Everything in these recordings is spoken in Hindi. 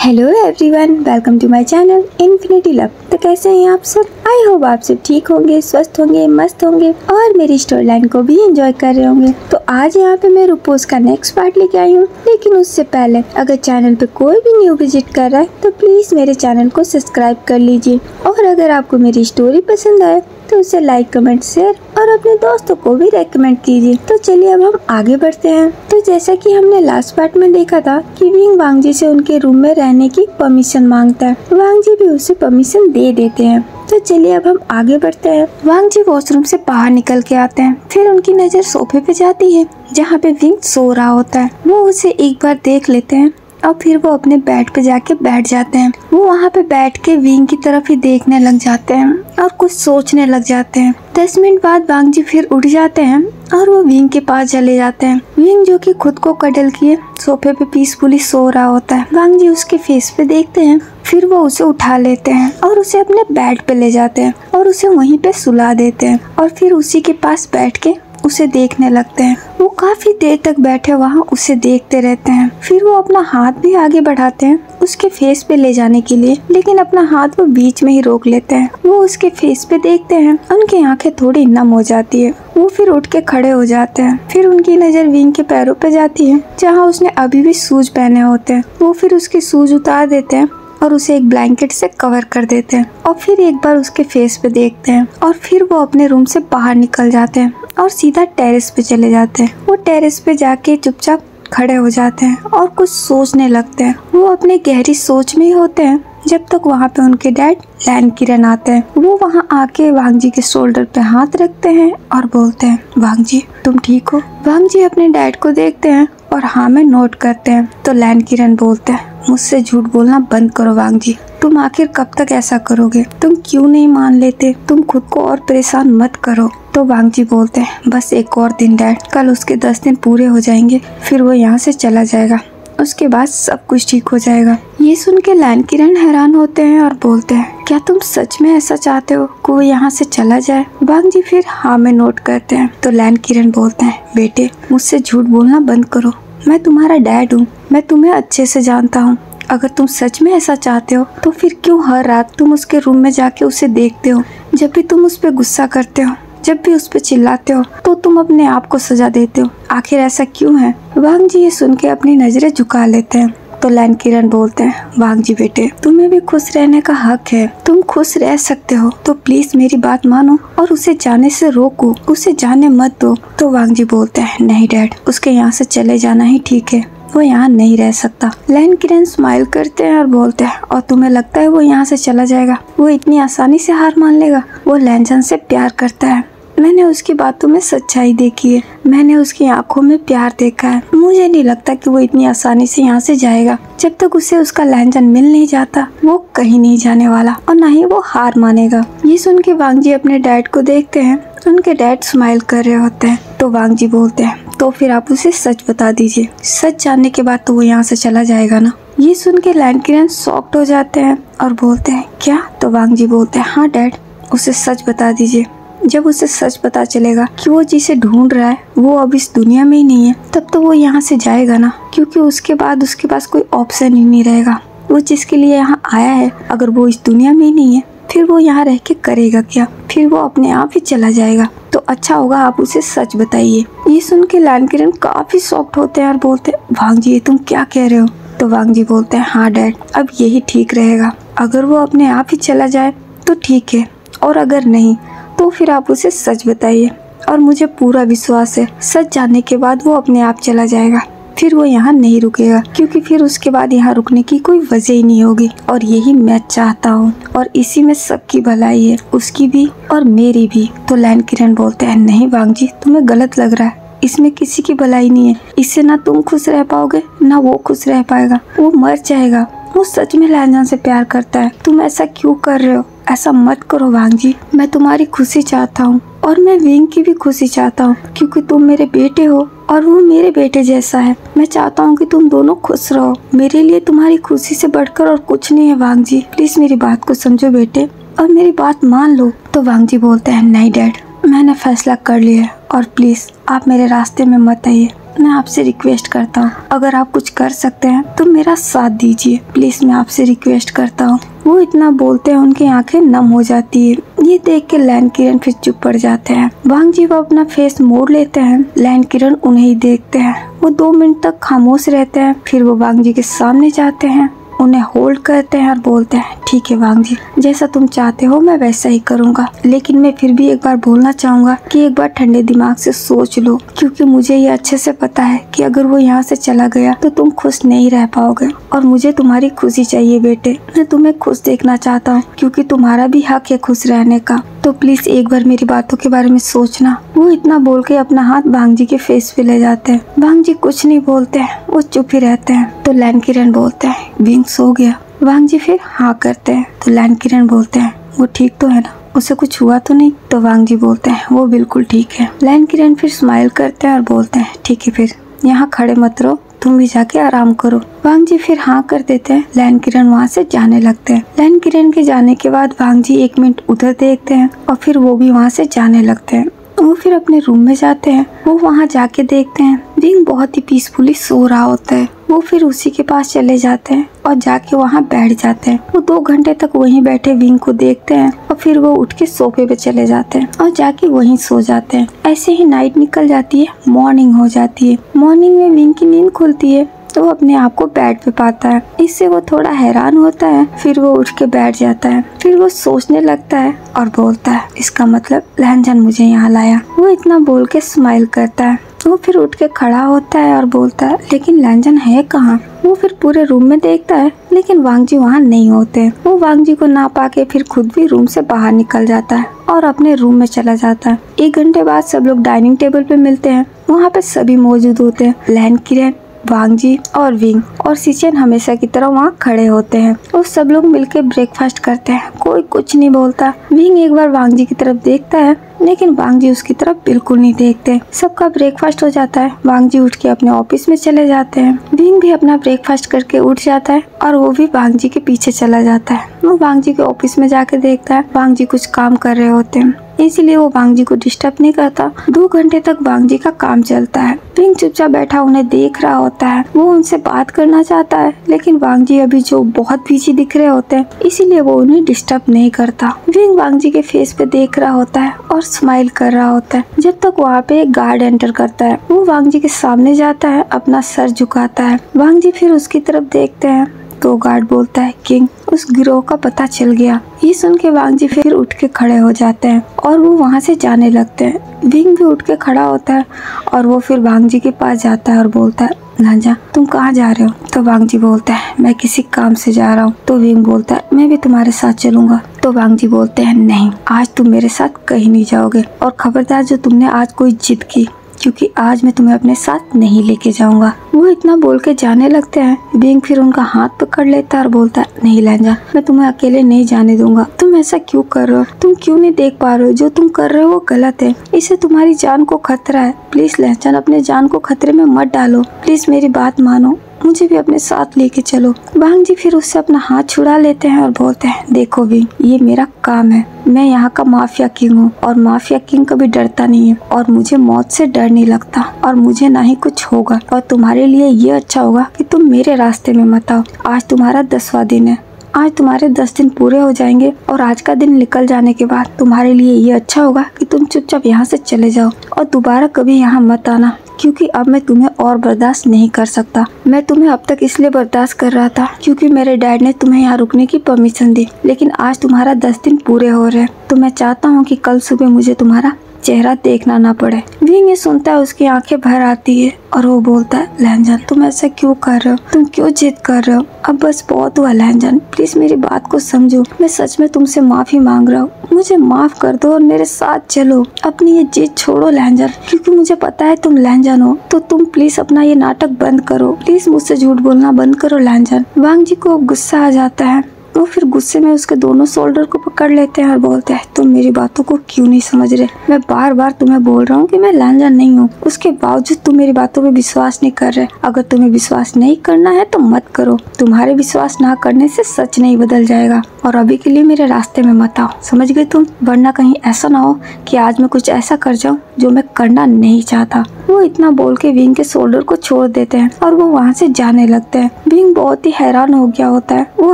Hello everyone, welcome to my channel infinity love. तो कैसे हैं आप सब? आई होप आप सब ठीक होंगे, स्वस्थ होंगे, मस्त होंगे और मेरी स्टोरी लाइन को भी एंजॉय कर रहे होंगे। तो आज यहाँ पे मैं रूपोस का नेक्स्ट पार्ट लेके आई हूँ। लेकिन उससे पहले अगर चैनल पे कोई भी न्यू विजिट कर रहा है तो प्लीज मेरे चैनल को सब्सक्राइब कर लीजिए। और अगर आपको मेरी स्टोरी पसंद आए तो उसे लाइक, कमेंट, शेयर और अपने दोस्तों को भी रेकमेंड कीजिए। तो चलिए अब हम आगे बढ़ते हैं। तो जैसा कि हमने लास्ट पार्ट में देखा था कि विंग वांगजी से उनके रूम में रहने की परमिशन मांगता है। वांगजी भी उसे परमिशन दे देते हैं। तो चलिए अब हम आगे बढ़ते हैं। वांगजी वॉशरूम से बाहर निकल के आते हैं। फिर उनकी नजर सोफे पे जाती है जहाँ पे विंग सो रहा होता है। वो उसे एक बार देख लेते हैं और फिर वो अपने बेड पे जाके बैठ जाते हैं। वो वहाँ पे बैठ के विंग की तरफ ही देखने लग जाते हैं और कुछ सोचने लग जाते हैं। 10 मिनट बाद वांगजी फिर उठ जाते हैं और वो विंग के पास चले जाते हैं। विंग जो कि खुद को कडल किए सोफे पे पीसफुली सो रहा होता है। वांगजी उसके फेस पे देखते हैं, फिर वो उसे उठा लेते हैं और उसे अपने बेड पे ले जाते हैं और उसे वहीं पे सुला देते हैं और फिर उसी के पास बैठ के उसे देखने लगते हैं। वो काफी देर तक बैठे वहाँ उसे देखते रहते हैं। फिर वो अपना हाथ भी आगे बढ़ाते हैं उसके फेस पे ले जाने के लिए, लेकिन अपना हाथ वो बीच में ही रोक लेते हैं। वो उसके फेस पे देखते हैं, उनकी आंखें थोड़ी नम हो जाती है। वो फिर उठ के खड़े हो जाते हैं। फिर उनकी नजर विंग के पैरों पे जाती है जहाँ उसने अभी भी शूज पहने होते हैं। वो फिर उसके शूज उतार देते हैं और उसे एक ब्लैंकेट से कवर कर देते हैं और फिर एक बार उसके फेस पे देखते हैं और फिर वो अपने रूम से बाहर निकल जाते हैं और सीधा टेरेस पे चले जाते हैं। वो टेरेस पे जाके चुपचाप खड़े हो जाते हैं और कुछ सोचने लगते हैं। वो अपने गहरी सोच में ही होते हैं जब तक वहाँ पे उनके डैड लैन किरण आते हैं। वो वहाँ आके वांगजी के शोल्डर पे हाथ रखते हैं और बोलते हैं, वांगजी तुम ठीक हो? वांगजी अपने डैड को देखते हैं और हाँ में नोट करते हैं। तो लैन किरण बोलते हैं, मुझसे झूठ बोलना बंद करो वांगजी। तुम आखिर कब तक ऐसा करोगे? तुम क्यों नहीं मान लेते? तुम खुद को और परेशान मत करो। तो वांगजी बोलते हैं, बस एक और दिन डैड, कल उसके 10 दिन पूरे हो जाएंगे, फिर वो यहाँ से चला जाएगा। उसके बाद सब कुछ ठीक हो जाएगा। ये सुन के लैन किरण हैरान होते हैं और बोलते हैं, क्या तुम सच में ऐसा चाहते हो कि वो यहाँ से चला जाए? वांगजी फिर हाँ में नोट करते हैं। तो लैन किरण बोलते हैं, बेटे मुझसे झूठ बोलना बंद करो। मैं तुम्हारा डैड हूँ, मैं तुम्हें अच्छे से जानता हूँ। अगर तुम सच में ऐसा चाहते हो तो फिर क्यों हर रात तुम उसके रूम में जाके उसे देखते हो? जब भी तुम उस पर गुस्सा करते हो, जब भी उस पर चिल्लाते हो तो तुम अपने आप को सजा देते हो। आखिर ऐसा क्यों है? वांगजी ये सुन के अपनी नजरें झुका लेते हैं। तो लैन किरण बोलते हैं, वांगजी बेटे तुम्हें भी खुश रहने का हक है, तुम खुश रह सकते हो, तो प्लीज मेरी बात मानो और उसे जाने से रोको, उसे जाने मत दो। तो वांगजी बोलते हैं, नहीं डैड, उसके यहाँ से चले जाना ही ठीक है, वो यहाँ नहीं रह सकता। लैन किरण स्माइल करते हैं और बोलते हैं, और तुम्हें लगता है वो यहाँ से चला जाएगा? वो इतनी आसानी से हार मान लेगा? वो लैनजन से प्यार करता है। मैंने उसकी बातों में सच्चाई देखी है, मैंने उसकी आंखों में प्यार देखा है। मुझे नहीं लगता कि वो इतनी आसानी से यहाँ से जाएगा। जब तक उसे उसका लैनजन मिल नहीं जाता वो कहीं नहीं जाने वाला और न ही वो हार मानेगा। ये सुन के वांगजी अपने डैड को देखते हैं। उनके डैड स्माइल कर रहे होते हैं। तो वांगजी बोलते हैं, तो फिर आप उसे सच बता दीजिए। सच जानने के बाद तो वो यहाँ से चला जाएगा ना? ये सुन के लैन किरण शॉक्ड हो जाते हैं और बोलते हैं, क्या? तो वांगजी बोलते हैं, हाँ डैड, उसे सच बता दीजिए। जब उसे सच पता चलेगा कि वो जिसे ढूंढ रहा है वो अब इस दुनिया में ही नहीं है, तब तो वो यहाँ से जाएगा ना, क्योंकि उसके बाद उसके पास कोई ऑप्शन ही नहीं रहेगा। वो जिसके लिए यहाँ आया है अगर वो इस दुनिया में ही नहीं है फिर वो यहाँ रह के करेगा क्या? फिर वो अपने आप ही चला जाएगा। तो अच्छा होगा आप उसे सच बताइए। ये सुन के लैन किरण काफी शॉक्ड होते हैं और बोलते हैं, वांगजी तुम क्या कह रहे हो? तो वांगजी बोलते हैं, हाँ डैड, अब यही ठीक रहेगा। अगर वो अपने आप ही चला जाए तो ठीक है, और अगर नहीं तो फिर आप उसे सच बताइए। और मुझे पूरा विश्वास है सच जानने के बाद वो अपने आप चला जाएगा, फिर वो यहाँ नहीं रुकेगा, क्योंकि फिर उसके बाद यहाँ रुकने की कोई वजह ही नहीं होगी। और यही मैं चाहता हूँ और इसी में सबकी भलाई है, उसकी भी और मेरी भी। तो लैन किरण बोलते हैं, नहीं वांगजी तुम्हें गलत लग रहा है, इसमें किसी की भलाई नहीं है। इससे ना तुम खुश रह पाओगे ना वो खुश रह पाएगा, वो मर जाएगा। वो सच में लैनजन से प्यार करता है। तुम ऐसा क्यों कर रहे हो? ऐसा मत करो वांगजी, मैं तुम्हारी खुशी चाहता हूँ और मैं विंग की भी खुशी चाहता हूँ, क्योंकि तुम मेरे बेटे हो और वो मेरे बेटे जैसा है। मैं चाहता हूँ कि तुम दोनों खुश रहो। मेरे लिए तुम्हारी खुशी से बढ़कर और कुछ नहीं है वांगजी। प्लीज मेरी बात को समझो बेटे और मेरी बात मान लो। तो वांगजी बोलते हैं, नहीं डैड, मैंने फैसला कर लिया है और प्लीज आप मेरे रास्ते में मत आइए। मैं आपसे रिक्वेस्ट करता हूँ, अगर आप कुछ कर सकते हैं तो मेरा साथ दीजिए प्लीज, मैं आपसे रिक्वेस्ट करता हूँ। वो इतना बोलते हैं उनकी आंखें नम हो जाती है। ये देख के लैन किरण फिर चुप पड़ जाते हैं। वांग जी वो अपना फेस मोड़ लेते हैं। लैन किरण उन्हें ही देखते हैं। वो 2 मिनट तक खामोश रहते हैं। फिर वो वांग जी के सामने जाते हैं, उन्हें होल्ड करते हैं और बोलते हैं ठीक है वांग जी, जैसा तुम चाहते हो मैं वैसा ही करूँगा, लेकिन मैं फिर भी एक बार बोलना चाहूँगा कि एक बार ठंडे दिमाग से सोच लो, क्योंकि मुझे ये अच्छे से पता है कि अगर वो यहाँ से चला गया तो तुम खुश नहीं रह पाओगे और मुझे तुम्हारी खुशी चाहिए बेटे। मैं तुम्हें खुश देखना चाहता हूँ क्योंकि तुम्हारा भी हक है खुश रहने का, तो प्लीज एक बार मेरी बातों के बारे में सोचना। वो इतना बोल के अपना हाथ वांग जी के फेस पे ले जाते हैं। वांग जी कुछ नहीं बोलते हैं, वो चुप ही रहते हैं। तो लैन किरण बोलते हैं विंग सो गया। वांग जी फिर हाँ करते हैं। तो लैन किरण बोलते हैं वो ठीक तो है ना, उसे कुछ हुआ तो नहीं? तो वांग जी बोलते हैं वो बिल्कुल ठीक है। लैन किरण फिर स्माइल करते हैं और बोलते हैं ठीक है, फिर यहाँ खड़े मत रहो, तुम भी जाके आराम करो। वांग जी फिर हाँ कर देते हैं। लैन किरण वहाँ से जाने लगते हैं। लैन किरण के जाने के बाद वांग जी 1 मिनट उधर देखते हैं और फिर वो भी वहाँ से जाने लगते हैं। वो फिर अपने रूम में जाते हैं। वो वहाँ जाके देखते हैं विंग बहुत ही पीसफुली सो रहा होता है। वो फिर उसी के पास चले जाते हैं और जाके वहाँ बैठ जाते हैं। वो 2 घंटे तक वहीं बैठे विंग को देखते हैं और फिर वो उठ के सोफे पे चले जाते हैं और जाके वहीं सो जाते हैं। ऐसे ही नाइट निकल जाती है, मॉर्निंग हो जाती है। मॉर्निंग में विंग की नींद खुलती है तो वो अपने आप को बेड पे पाता है। इससे वो थोड़ा हैरान होता है। फिर वो उठ के बैठ जाता है। फिर वो सोचने लगता है और बोलता है इसका मतलब लहनजन मुझे यहाँ लाया। वो इतना बोल के स्माइल करता है। वो फिर उठ के खड़ा होता है और बोलता है लेकिन लहनजन है कहाँ? वो फिर पूरे रूम में देखता है लेकिन वांग जी वहाँ नहीं होते। वो वांग जी को ना पाके फिर खुद भी रूम से बाहर निकल जाता है और अपने रूम में चला जाता है। 1 घंटे बाद सब लोग डाइनिंग टेबल पे मिलते हैं। वहाँ पे सभी मौजूद होते हैं, लैन किरण, वांग जी और विंग और सिचेन हमेशा की तरह वहाँ खड़े होते हैं। और सब लोग मिलके ब्रेकफास्ट करते हैं। कोई कुछ नहीं बोलता। विंग एक बार वांग जी की तरफ देखता है लेकिन वांग जी उसकी तरफ बिल्कुल नहीं देखते। सबका ब्रेकफास्ट हो जाता है। वांग जी उठ के अपने ऑफिस में चले जाते हैं। विंग भी अपना ब्रेकफास्ट करके उठ जाता है और वो भी वांग जी के पीछे चला जाता है। वो वांग जी के ऑफिस में जाके देखता है वांग जी कुछ काम कर रहे होते हैं, इसलिए वो वांग जी को डिस्टर्ब नहीं करता। 2 घंटे तक वांग जी का काम चलता है। विंग चुपचाप बैठा उन्हें देख रहा होता है। वो उनसे बात करना चाहता है लेकिन वांग जी अभी जो बहुत बिजी दिख रहे होते हैं, इसीलिए वो उन्हें डिस्टर्ब नहीं करता। विंग वांग जी के फेस पे देख रहा होता है और स्माइल कर रहा होता है जब तक वहाँ पे एक गार्ड एंटर करता है। वो वांग जी के सामने जाता है, अपना सर झुकाता है। वांग जी फिर उसकी तरफ देखते हैं तो गार्ड बोलता है किंग, उस गिरोह का पता चल गया। ये सुन के वांग जी फिर उठ के खड़े हो जाते हैं और वो वहाँ से जाने लगते हैं। विंग भी उठ के खड़ा होता है और वो फिर वांग जी के पास जाता है और बोलता है लांजा तुम कहाँ जा रहे हो? तो वांग जी बोलता है मैं किसी काम से जा रहा हूँ। तो विंग बोलता है मैं भी तुम्हारे साथ चलूंगा। तो वांग जी बोलते हैं नहीं, आज तुम मेरे साथ कहीं नहीं जाओगे और खबरदार जो तुमने आज कोई जिद की, क्योंकि आज मैं तुम्हें अपने साथ नहीं लेके जाऊंगा। वो इतना बोल के जाने लगते हैं। विंग फिर उनका हाथ पकड़ लेता है और बोलता है नहीं लांजा, मैं तुम्हें अकेले नहीं जाने दूंगा। तुम ऐसा क्यों कर रहे हो? तुम क्यों नहीं देख पा रहे हो जो तुम कर रहे हो वो गलत है, इससे तुम्हारी जान को खतरा है। प्लीज लांजा अपने जान को खतरे में मत डालो, प्लीज मेरी बात मानो, मुझे भी अपने साथ लेके चलो। वांग जी फिर उससे अपना हाथ छुड़ा लेते हैं और बोलते हैं देखो भी, ये मेरा काम है, मैं यहाँ का माफिया किंग हूँ और माफिया किंग कभी डरता नहीं है और मुझे मौत से डर नहीं लगता और मुझे ना ही कुछ होगा। और तुम्हारे लिए ये अच्छा होगा कि तुम मेरे रास्ते में मत आओ। आज तुम्हारा 10वां दिन है, आज तुम्हारे 10 दिन पूरे हो जाएंगे और आज का दिन निकल जाने के बाद तुम्हारे लिए ये अच्छा होगा कि तुम चुपचाप यहाँ से चले जाओ और दोबारा कभी यहाँ मत आना, क्योंकि अब मैं तुम्हें और बर्दाश्त नहीं कर सकता। मैं तुम्हें अब तक इसलिए बर्दाश्त कर रहा था क्योंकि मेरे डैड ने तुम्हें यहाँ रुकने की परमिशन दी, लेकिन आज तुम्हारा 10 दिन पूरे हो रहे हैं तो मैं चाहता हूँ कि कल सुबह मुझे तुम्हारा चेहरा देखना ना पड़े। विंग ये सुनता है, उसकी आंखें भर आती है और वो बोलता है लहनजन तुम ऐसा क्यों कर रहे हो? तुम क्यों जिद कर रहे हो? अब बस बहुत हुआ लहनजन, प्लीज मेरी बात को समझो। मैं सच में तुमसे माफी मांग रहा हूँ, मुझे माफ कर दो और मेरे साथ चलो। अपनी ये जिद छोड़ो लहनजन, क्योंकि मुझे पता है तुम लहनजन हो, तो तुम प्लीज अपना ये नाटक बंद करो। प्लीज मुझसे झूठ बोलना बंद करो लहनजन। वांग जी को गुस्सा आ जाता है वो फिर गुस्से में उसके दोनों शोल्डर को पकड़ लेते हैं और बोलते हैं तुम मेरी बातों को क्यों नहीं समझ रहे। मैं बार बार तुम्हें बोल रहा हूँ कि मैं लैंजान नहीं हूँ, उसके बावजूद तुम मेरी बातों पे विश्वास नहीं कर रहे। अगर तुम्हें विश्वास नहीं करना है तो मत करो। तुम्हारे विश्वास ना करने से सच नहीं बदल जाएगा। और अभी के लिए मेरे रास्ते में मत आओ, समझ गए तुम? वरना कहीं ऐसा ना हो कि आज मैं कुछ ऐसा कर जाऊँ जो मैं करना नहीं चाहता। वो इतना बोल के विंग के शोल्डर को छोड़ देते हैं और वो वहाँ से जाने लगते हैं। विंग बहुत ही हैरान हो गया होता है। वो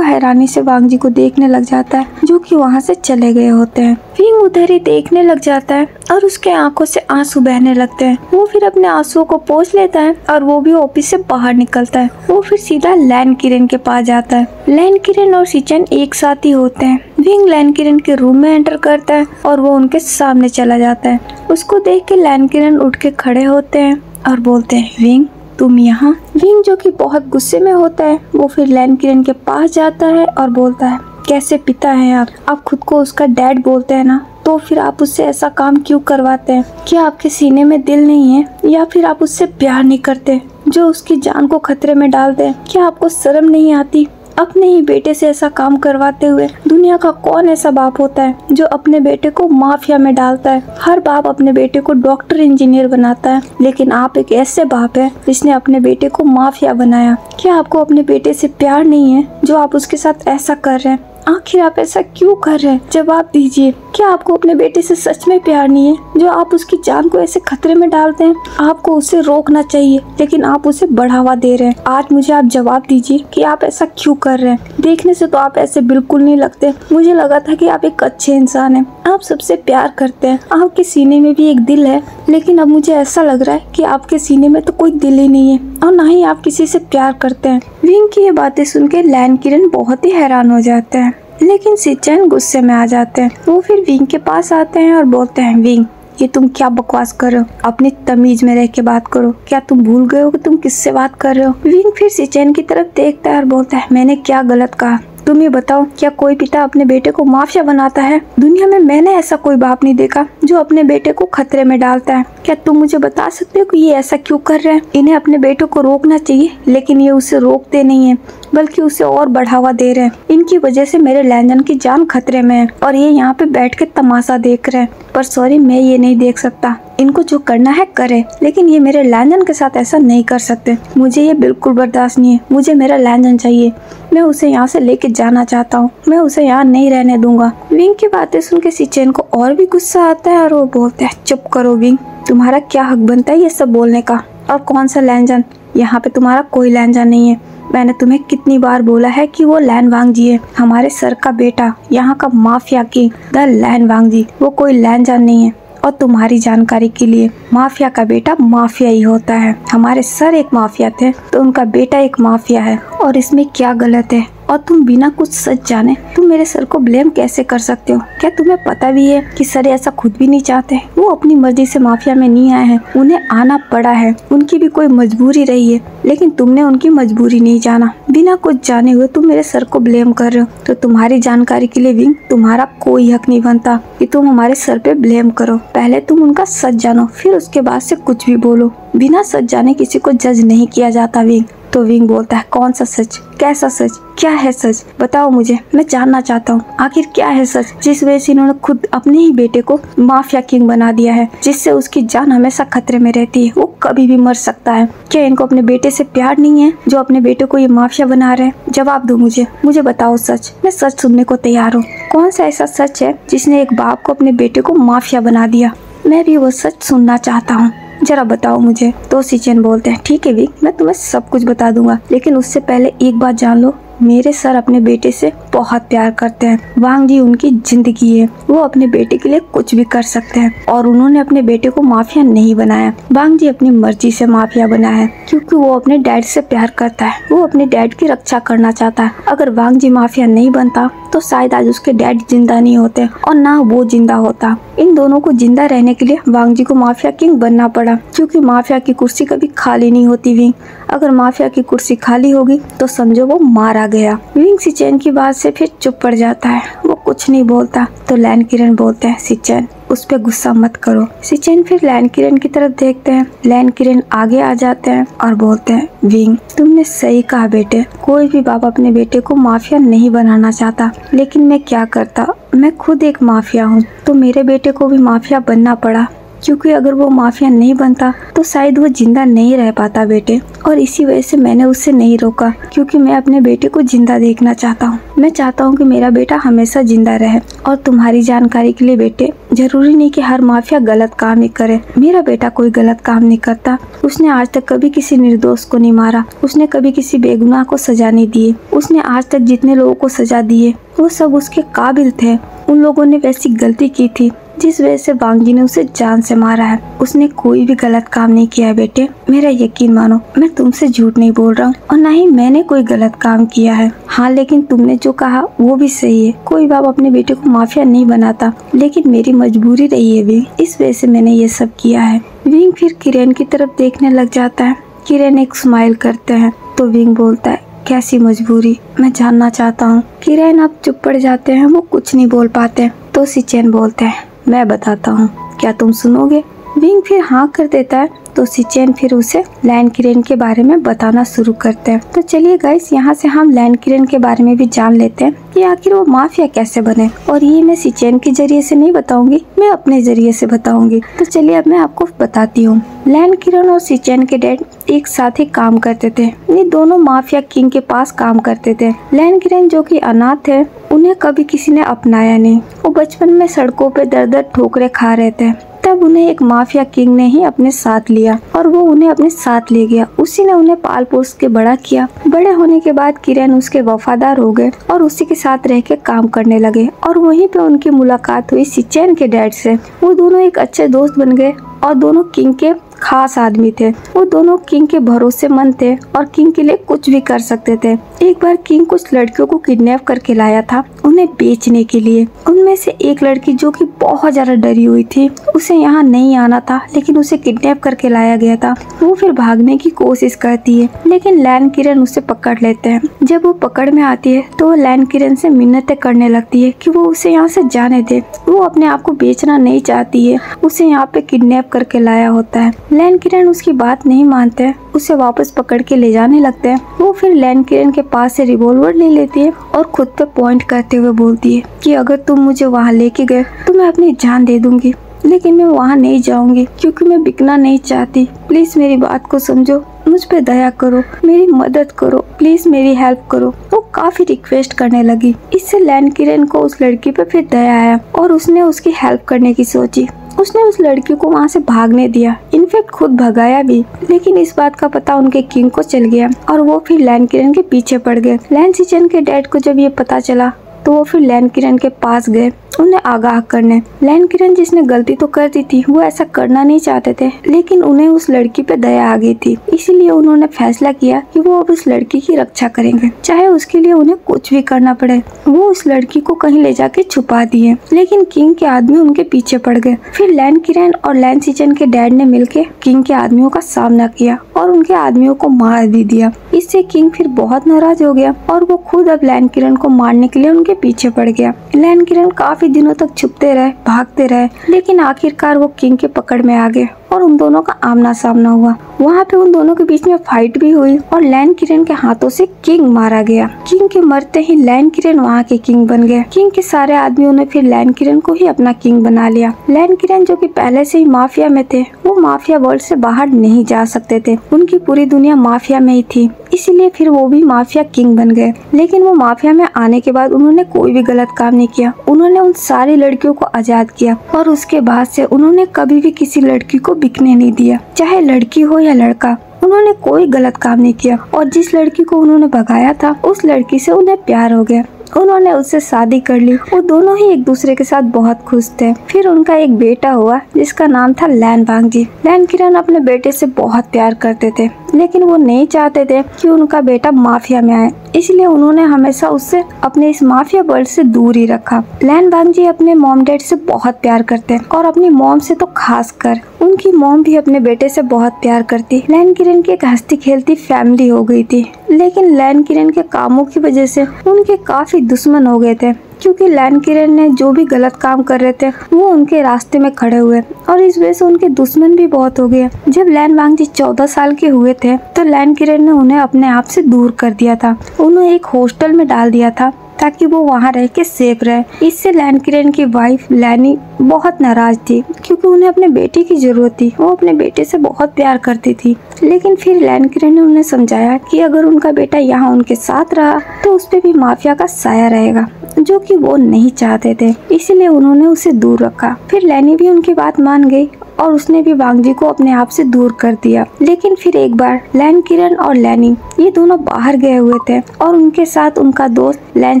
हैरानी से वांग जी को देखने लग जाता है जो कि वहाँ से चले गए होते हैं। विंग उधर ही देखने लग जाता है और उसके आंखों से आंसू बहने लगते हैं। वो फिर अपने आंसुओं को पोंछ लेता है और वो भी ऑफिस से बाहर निकलता है। वो फिर सीधा लैन किरण के पास जाता है। लैन किरण और सिचन एक साथ ही होते हैं। विंग लैन किरण के रूम में एंटर करता है और वो उनके सामने चला जाता है। उसको देख के लैन किरण उठ के खड़े होते हैं और बोलते हैं विंग तुम यहाँ? विंग जो कि बहुत गुस्से में होता है वो फिर लैन किरण के पास जाता है और बोलता है कैसे पिता है आप खुद को उसका डैड बोलते हैं ना, तो फिर आप उससे ऐसा काम क्यों करवाते हैं? क्या आपके सीने में दिल नहीं है या फिर आप उससे प्यार नहीं करते जो उसकी जान को खतरे में डाल दे? क्या आपको शर्म नहीं आती अपने ही बेटे से ऐसा काम करवाते हुए? दुनिया का कौन ऐसा बाप होता है जो अपने बेटे को माफिया में डालता है? हर बाप अपने बेटे को डॉक्टर इंजीनियर बनाता है, लेकिन आप एक ऐसे बाप है जिसने अपने बेटे को माफिया बनाया। क्या आपको अपने बेटे से प्यार नहीं है जो आप उसके साथ ऐसा कर रहे हैं? आखिर आप ऐसा क्यों कर रहे हैं? जवाब दीजिए। क्या आपको अपने बेटे से सच में प्यार नहीं है जो आप उसकी जान को ऐसे खतरे में डालते हैं? आपको उसे रोकना चाहिए लेकिन आप उसे बढ़ावा दे रहे हैं। आज मुझे आप जवाब दीजिए कि आप ऐसा क्यों कर रहे हैं? देखने से तो आप ऐसे बिल्कुल नहीं लगते। मुझे लगा था कि आप एक अच्छे इंसान हैं, आप सबसे प्यार करते हैं, आपके सीने में भी एक दिल है, लेकिन अब मुझे ऐसा लग रहा है कि आपके सीने में तो कोई दिल ही नहीं है और ना ही आप किसी से प्यार करते हैं। विंग की ये बातें सुन के लैन किरण बहुत ही हैरान हो जाते हैं, लेकिन सिचन गुस्से में आ जाते हैं। वो फिर विंग के पास आते हैं और बोलते हैं विंग ये तुम क्या बकवास कर रहे हो? अपनी तमीज में रह के बात करो। क्या तुम भूल गए हो कि तुम किससे बात कर रहे हो? विंग फिर सिचन की तरफ देखता है और बोलता है मैंने क्या गलत कहा? तुम ये बताओ, क्या कोई पिता अपने बेटे को माफिया बनाता है? दुनिया में मैंने ऐसा कोई बाप नहीं देखा जो अपने बेटे को खतरे में डालता है। क्या तुम मुझे बता सकते हो कि ये ऐसा क्यों कर रहे हैं? इन्हें अपने बेटे को रोकना चाहिए, लेकिन ये उसे रोकते नहीं है बल्कि उसे और बढ़ावा दे रहे हैं। इनकी वजह से मेरे लैंजन की जान खतरे में है और ये यहाँ पे बैठ के तमाशा देख रहे हैं। पर सॉरी, मैं ये नहीं देख सकता। इनको जो करना है करे, लेकिन ये मेरे लैंजन के साथ ऐसा नहीं कर सकते। मुझे ये बिल्कुल बर्दाश्त नहीं है। मुझे मेरा लैंजन चाहिए। मैं उसे यहाँ से लेके जाना चाहता हूँ। मैं उसे यहाँ नहीं रहने दूंगा। विंग की बातें सुन के सिचन को और भी गुस्सा आता है और वो बोलते हैं चुप करो विंग, तुम्हारा क्या हक बनता है ये सब बोलने का? और कौन सा लैंजन? यहाँ पे तुम्हारा कोई लैंजन नहीं है। मैंने तुम्हें कितनी बार बोला है कि वो लैन वांग जी है, हमारे सर का बेटा, यहाँ का माफिया किंग द लैन वांग जी। वो कोई लैंजन नहीं है। और तुम्हारी जानकारी के लिए, माफिया का बेटा माफिया ही होता है। हमारे सर एक माफिया थे तो उनका बेटा एक माफिया है, और इसमें क्या गलत है? और तुम बिना कुछ सच जाने तुम मेरे सर को ब्लेम कैसे कर सकते हो? क्या तुम्हें पता भी है कि सर ऐसा खुद भी नहीं चाहते? वो अपनी मर्जी से माफिया में नहीं आए हैं, उन्हें आना पड़ा है। उनकी भी कोई मजबूरी रही है, लेकिन तुमने उनकी मजबूरी नहीं जाना। बिना कुछ जाने हुए तुम मेरे सर को ब्लेम कर रहे हो। तो तुम्हारी जानकारी के लिए विंग, तुम्हारा कोई हक नहीं बनता कि तुम हमारे सर पे ब्लेम करो। पहले तुम उनका सच जानो, फिर उसके बाद से कुछ भी बोलो। बिना सच जाने किसी को जज नहीं किया जाता विंग। तो विंग बोलता है कौन सा सच? कैसा सच? क्या है सच? बताओ मुझे, मैं जानना चाहता हूँ। आखिर क्या है सच जिस वजह से इन्होंने खुद अपने ही बेटे को माफिया किंग बना दिया है, जिससे उसकी जान हमेशा खतरे में रहती है? वो कभी भी मर सकता है। क्या इनको अपने बेटे से प्यार नहीं है जो अपने बेटे को ये माफिया बना रहे हैं? जवाब दो मुझे बताओ सच। मैं सच सुनने को तैयार हूँ। कौन सा ऐसा सच है जिसने एक बाप को अपने बेटे को माफिया बना दिया? मैं भी वो सच सुनना चाहता हूँ, जरा बताओ मुझे। तो सिचन बोलते हैं ठीक है विंग, मैं तुम्हें सब कुछ बता दूंगा, लेकिन उससे पहले एक बात जान लो, मेरे सर अपने बेटे से बहुत प्यार करते हैं। वांग जी उनकी जिंदगी है। वो अपने बेटे के लिए कुछ भी कर सकते हैं, और उन्होंने अपने बेटे को माफिया नहीं बनाया। वांग जी अपनी मर्जी से माफिया बना है, क्योंकि वो अपने डैड से प्यार करता है। वो अपने डैड की रक्षा करना चाहता है। अगर वांग जी माफिया नहीं बनता तो शायद आज उसके डैड जिंदा नहीं होते और ना वो जिंदा होता। इन दोनों को जिंदा रहने के लिए वांग जी को माफिया किंग बनना पड़ा, क्योंकि माफिया की कुर्सी कभी खाली नहीं होती विंग। अगर माफिया की कुर्सी खाली होगी तो समझो वो मारा गया। विंग सिचन की बात से फिर चुप पड़ जाता है, वो कुछ नहीं बोलता। तो लैन किरण बोलते हैं सिचन, उस पर गुस्सा मत करो। सिचेन फिर लैन किरण की तरफ देखते हैं। लैन किरण आगे आ जाते हैं और बोलते हैं, विंग तुमने सही कहा बेटे, कोई भी बाप अपने बेटे को माफिया नहीं बनाना चाहता, लेकिन मैं क्या करता, मैं खुद एक माफिया हूँ, तो मेरे बेटे को भी माफिया बनना पड़ा, क्योंकि अगर वो माफिया नहीं बनता तो शायद वो जिंदा नहीं रह पाता बेटे। और इसी वजह से मैंने उससे नहीं रोका, क्योंकि मैं अपने बेटे को जिंदा देखना चाहता हूँ। मैं चाहता हूँ कि मेरा बेटा हमेशा जिंदा रहे। और तुम्हारी जानकारी के लिए बेटे, जरूरी नहीं कि हर माफिया गलत काम ही करे। मेरा बेटा कोई गलत काम नहीं करता। उसने आज तक कभी किसी निर्दोष को नहीं मारा। उसने कभी किसी बेगुनाह को सजा नहीं दी। उसने आज तक जितने लोगों को सजा दी है वो सब उसके काबिल थे। उन लोगों ने वैसी गलती की थी जिस वजह से वांग जी ने उसे जान से मारा है। उसने कोई भी गलत काम नहीं किया है बेटे, मेरा यकीन मानो। मैं तुमसे झूठ नहीं बोल रहा हूँ और ना ही मैंने कोई गलत काम किया है। हाँ, लेकिन तुमने जो कहा वो भी सही है। कोई बाप अपने बेटे को माफिया नहीं बनाता, लेकिन मेरी मजबूरी रही है विंग, इस वजह से मैंने ये सब किया है। विंग फिर किरण की तरफ देखने लग जाता है। किरण एक स्माइल करते हैं तो विंग बोलता है, कैसी मजबूरी, मैं जानना चाहता हूँ। किरण अब चुप पड़ जाते हैं, वो कुछ नहीं बोल पाते। तो सिचेन बोलते हैं, मैं बताता हूँ, क्या तुम सुनोगे? विंग फिर हाँ कर देता है। तो सिचेन फिर उसे लैन किरण के बारे में बताना शुरू करते हैं। तो चलिए गाइस, यहाँ से हम लैन किरण के बारे में भी जान लेते हैं कि आखिर वो माफिया कैसे बने। और ये मैं सिचेन के जरिए से नहीं बताऊंगी, मैं अपने जरिए से बताऊंगी। तो चलिए अब मैं आपको बताती हूँ। लैन किरण और सिचेन के डैड एक साथ ही काम करते थे। ये दोनों माफिया किंग के पास काम करते थे। लैन किरण जो कि अनाथ है, उन्हें कभी किसी ने अपनाया नहीं। वो बचपन में सड़कों पे दर दर ठोकरें खा रहे थे। तब उन्हें एक माफिया किंग ने ही अपने साथ लिया और वो उन्हें अपने साथ ले गया। उसी ने उन्हें पाल पोस के बड़ा किया। बड़े होने के बाद किरण उसके वफादार हो गए और उसी के साथ रह के काम करने लगे। और वहीं पे उनकी मुलाकात हुई सिचेन के डैड से। वो दोनों एक अच्छे दोस्त बन गए और दोनों किंग के खास आदमी थे। वो दोनों किंग के भरोसेमंद थे और किंग के लिए कुछ भी कर सकते थे। एक बार किंग कुछ लड़कियों को किडनैप करके लाया था उन्हें बेचने के लिए। उनमें से एक लड़की जो कि बहुत ज्यादा डरी हुई थी, उसे यहाँ नहीं आना था, लेकिन उसे किडनैप करके लाया गया था। वो फिर भागने की कोशिश करती है, लेकिन लैन किरण उसे पकड़ लेते हैं। जब वो पकड़ में आती है तो वो लैन किरण से मिन्नतें करने लगती है कि वो उसे यहाँ से जाने दे। वो अपने आप को बेचना नहीं चाहती है, उसे यहाँ पे किडनैप करके लाया होता है। लैन किरण उसकी बात नहीं मानते, उसे वापस पकड़ के ले जाने लगते हैं। वो फिर लैन किरण के पास से रिवॉल्वर ले लेती है और खुद पे पॉइंट करते हुए बोलती है कि अगर तुम मुझे वहाँ लेके गए तो मैं अपनी जान दे दूंगी, लेकिन मैं वहाँ नहीं जाऊंगी क्योंकि मैं बिकना नहीं चाहती। प्लीज मेरी बात को समझो, मुझ पे दया करो, मेरी मदद करो, प्लीज मेरी हेल्प करो। वो काफी रिक्वेस्ट करने लगी। इससे लैन किरण को उस लड़की पे फिर दया आया और उसने उसकी हेल्प करने की सोची। उसने उस लड़की को वहाँ से भागने दिया, इनफैक्ट खुद भगाया भी। लेकिन इस बात का पता उनके किंग को चल गया और वो फिर लैन किरण के पीछे पड़ गए। लैन सिचेन के डैड को जब ये पता चला तो वो फिर लैन किरण के पास गए उन्हें आगाह करने। लैन किरण जिसने गलती तो कर दी थी, वो ऐसा करना नहीं चाहते थे, लेकिन उन्हें उस लड़की पे दया आ गई थी। इसीलिए उन्होंने फैसला किया कि वो अब उस लड़की की रक्षा करेंगे, चाहे उसके लिए उन्हें कुछ भी करना पड़े। वो उस लड़की को कहीं ले जाके छुपा दिए, लेकिन किंग के आदमी उनके पीछे पड़ गए। फिर लैन किरण और लैन सिचेन के डैड ने मिलकर किंग के आदमियों का सामना किया और उनके आदमियों को मार भी दिया। इससे किंग फिर बहुत नाराज हो गया और वो खुद अब लैन किरण को मारने के लिए उनके पीछे पड़ गया। लैन किरण काफी दिनों तक छुपते रहे, भागते रहे, लेकिन आखिरकार वो किंग के पकड़ में आ गए और उन दोनों का आमना सामना हुआ। वहाँ पे उन दोनों के बीच में फाइट भी हुई और लैन किरण के हाथों से किंग मारा गया। किंग के मरते ही लैन किरण वहाँ के किंग बन गए। किंग के सारे आदमियों ने फिर लैन किरण को ही अपना किंग बना लिया। लैन किरण जो कि पहले से ही माफिया में थे, वो माफिया वर्ल्ड से बाहर नहीं जा सकते थे। उनकी पूरी दुनिया माफिया में ही थी, इसीलिए फिर वो भी माफिया किंग बन गए। लेकिन वो माफिया में आने के बाद उन्होंने कोई भी गलत काम नहीं किया। उन्होंने उन सारी लड़कियों को आजाद किया और उसके बाद से उन्होंने कभी भी किसी लड़की को बिकने नहीं दिया, चाहे लड़की हो या लड़का। उन्होंने कोई गलत काम नहीं किया और जिस लड़की को उन्होंने भगाया था उस लड़की से उन्हें प्यार हो गया। उन्होंने उससे शादी कर ली। वो दोनों ही एक दूसरे के साथ बहुत खुश थे। फिर उनका एक बेटा हुआ जिसका नाम था लैन वांग जी। लैन किरण अपने बेटे से बहुत प्यार करते थे, लेकिन वो नहीं चाहते थे कि उनका बेटा माफिया में आए, इसलिए उन्होंने हमेशा उससे अपने इस माफिया वर्ल्ड से दूर ही रखा। लैन वांग जी अपने मॉम डैड से बहुत प्यार करते हैं और अपनी मॉम से तो खास कर। उनकी मॉम भी अपने बेटे से बहुत प्यार करती। लैन किरण की एक हंसती खेलती फैमिली हो गई थी, लेकिन लैन किरण के कामों की वजह से उनके काफी दुश्मन हो गए थे, क्योंकि लैन किरण ने जो भी गलत काम कर रहे थे वो उनके रास्ते में खड़े हुए और इस वजह से उनके दुश्मन भी बहुत हो गए। जब लैन वांगजी 14 साल के हुए थे तो लैन किरण ने उन्हें अपने आप से दूर कर दिया था। उन्हें एक हॉस्टल में डाल दिया था ताकि वो वहाँ रह के सेफ रहे। इससे लैन किरण की वाइफ लैनी बहुत नाराज थी, क्योंकि उन्हें अपने बेटे की जरूरत थी। वो अपने बेटे से बहुत प्यार करती थी, लेकिन फिर लैन किरण ने उन्हें समझाया कि अगर उनका बेटा यहाँ उनके साथ रहा तो उस पे भी माफिया का साया रहेगा, जो कि वो नहीं चाहते थे। इसलिए उन्होंने उसे दूर रखा। फिर लैनी भी उनकी बात मान गई और उसने भी वांगजी को अपने आप से दूर कर दिया। लेकिन फिर एक बार लैन किरण और लैनी ये दोनों बाहर गए हुए थे और उनके साथ उनका दोस्त लैन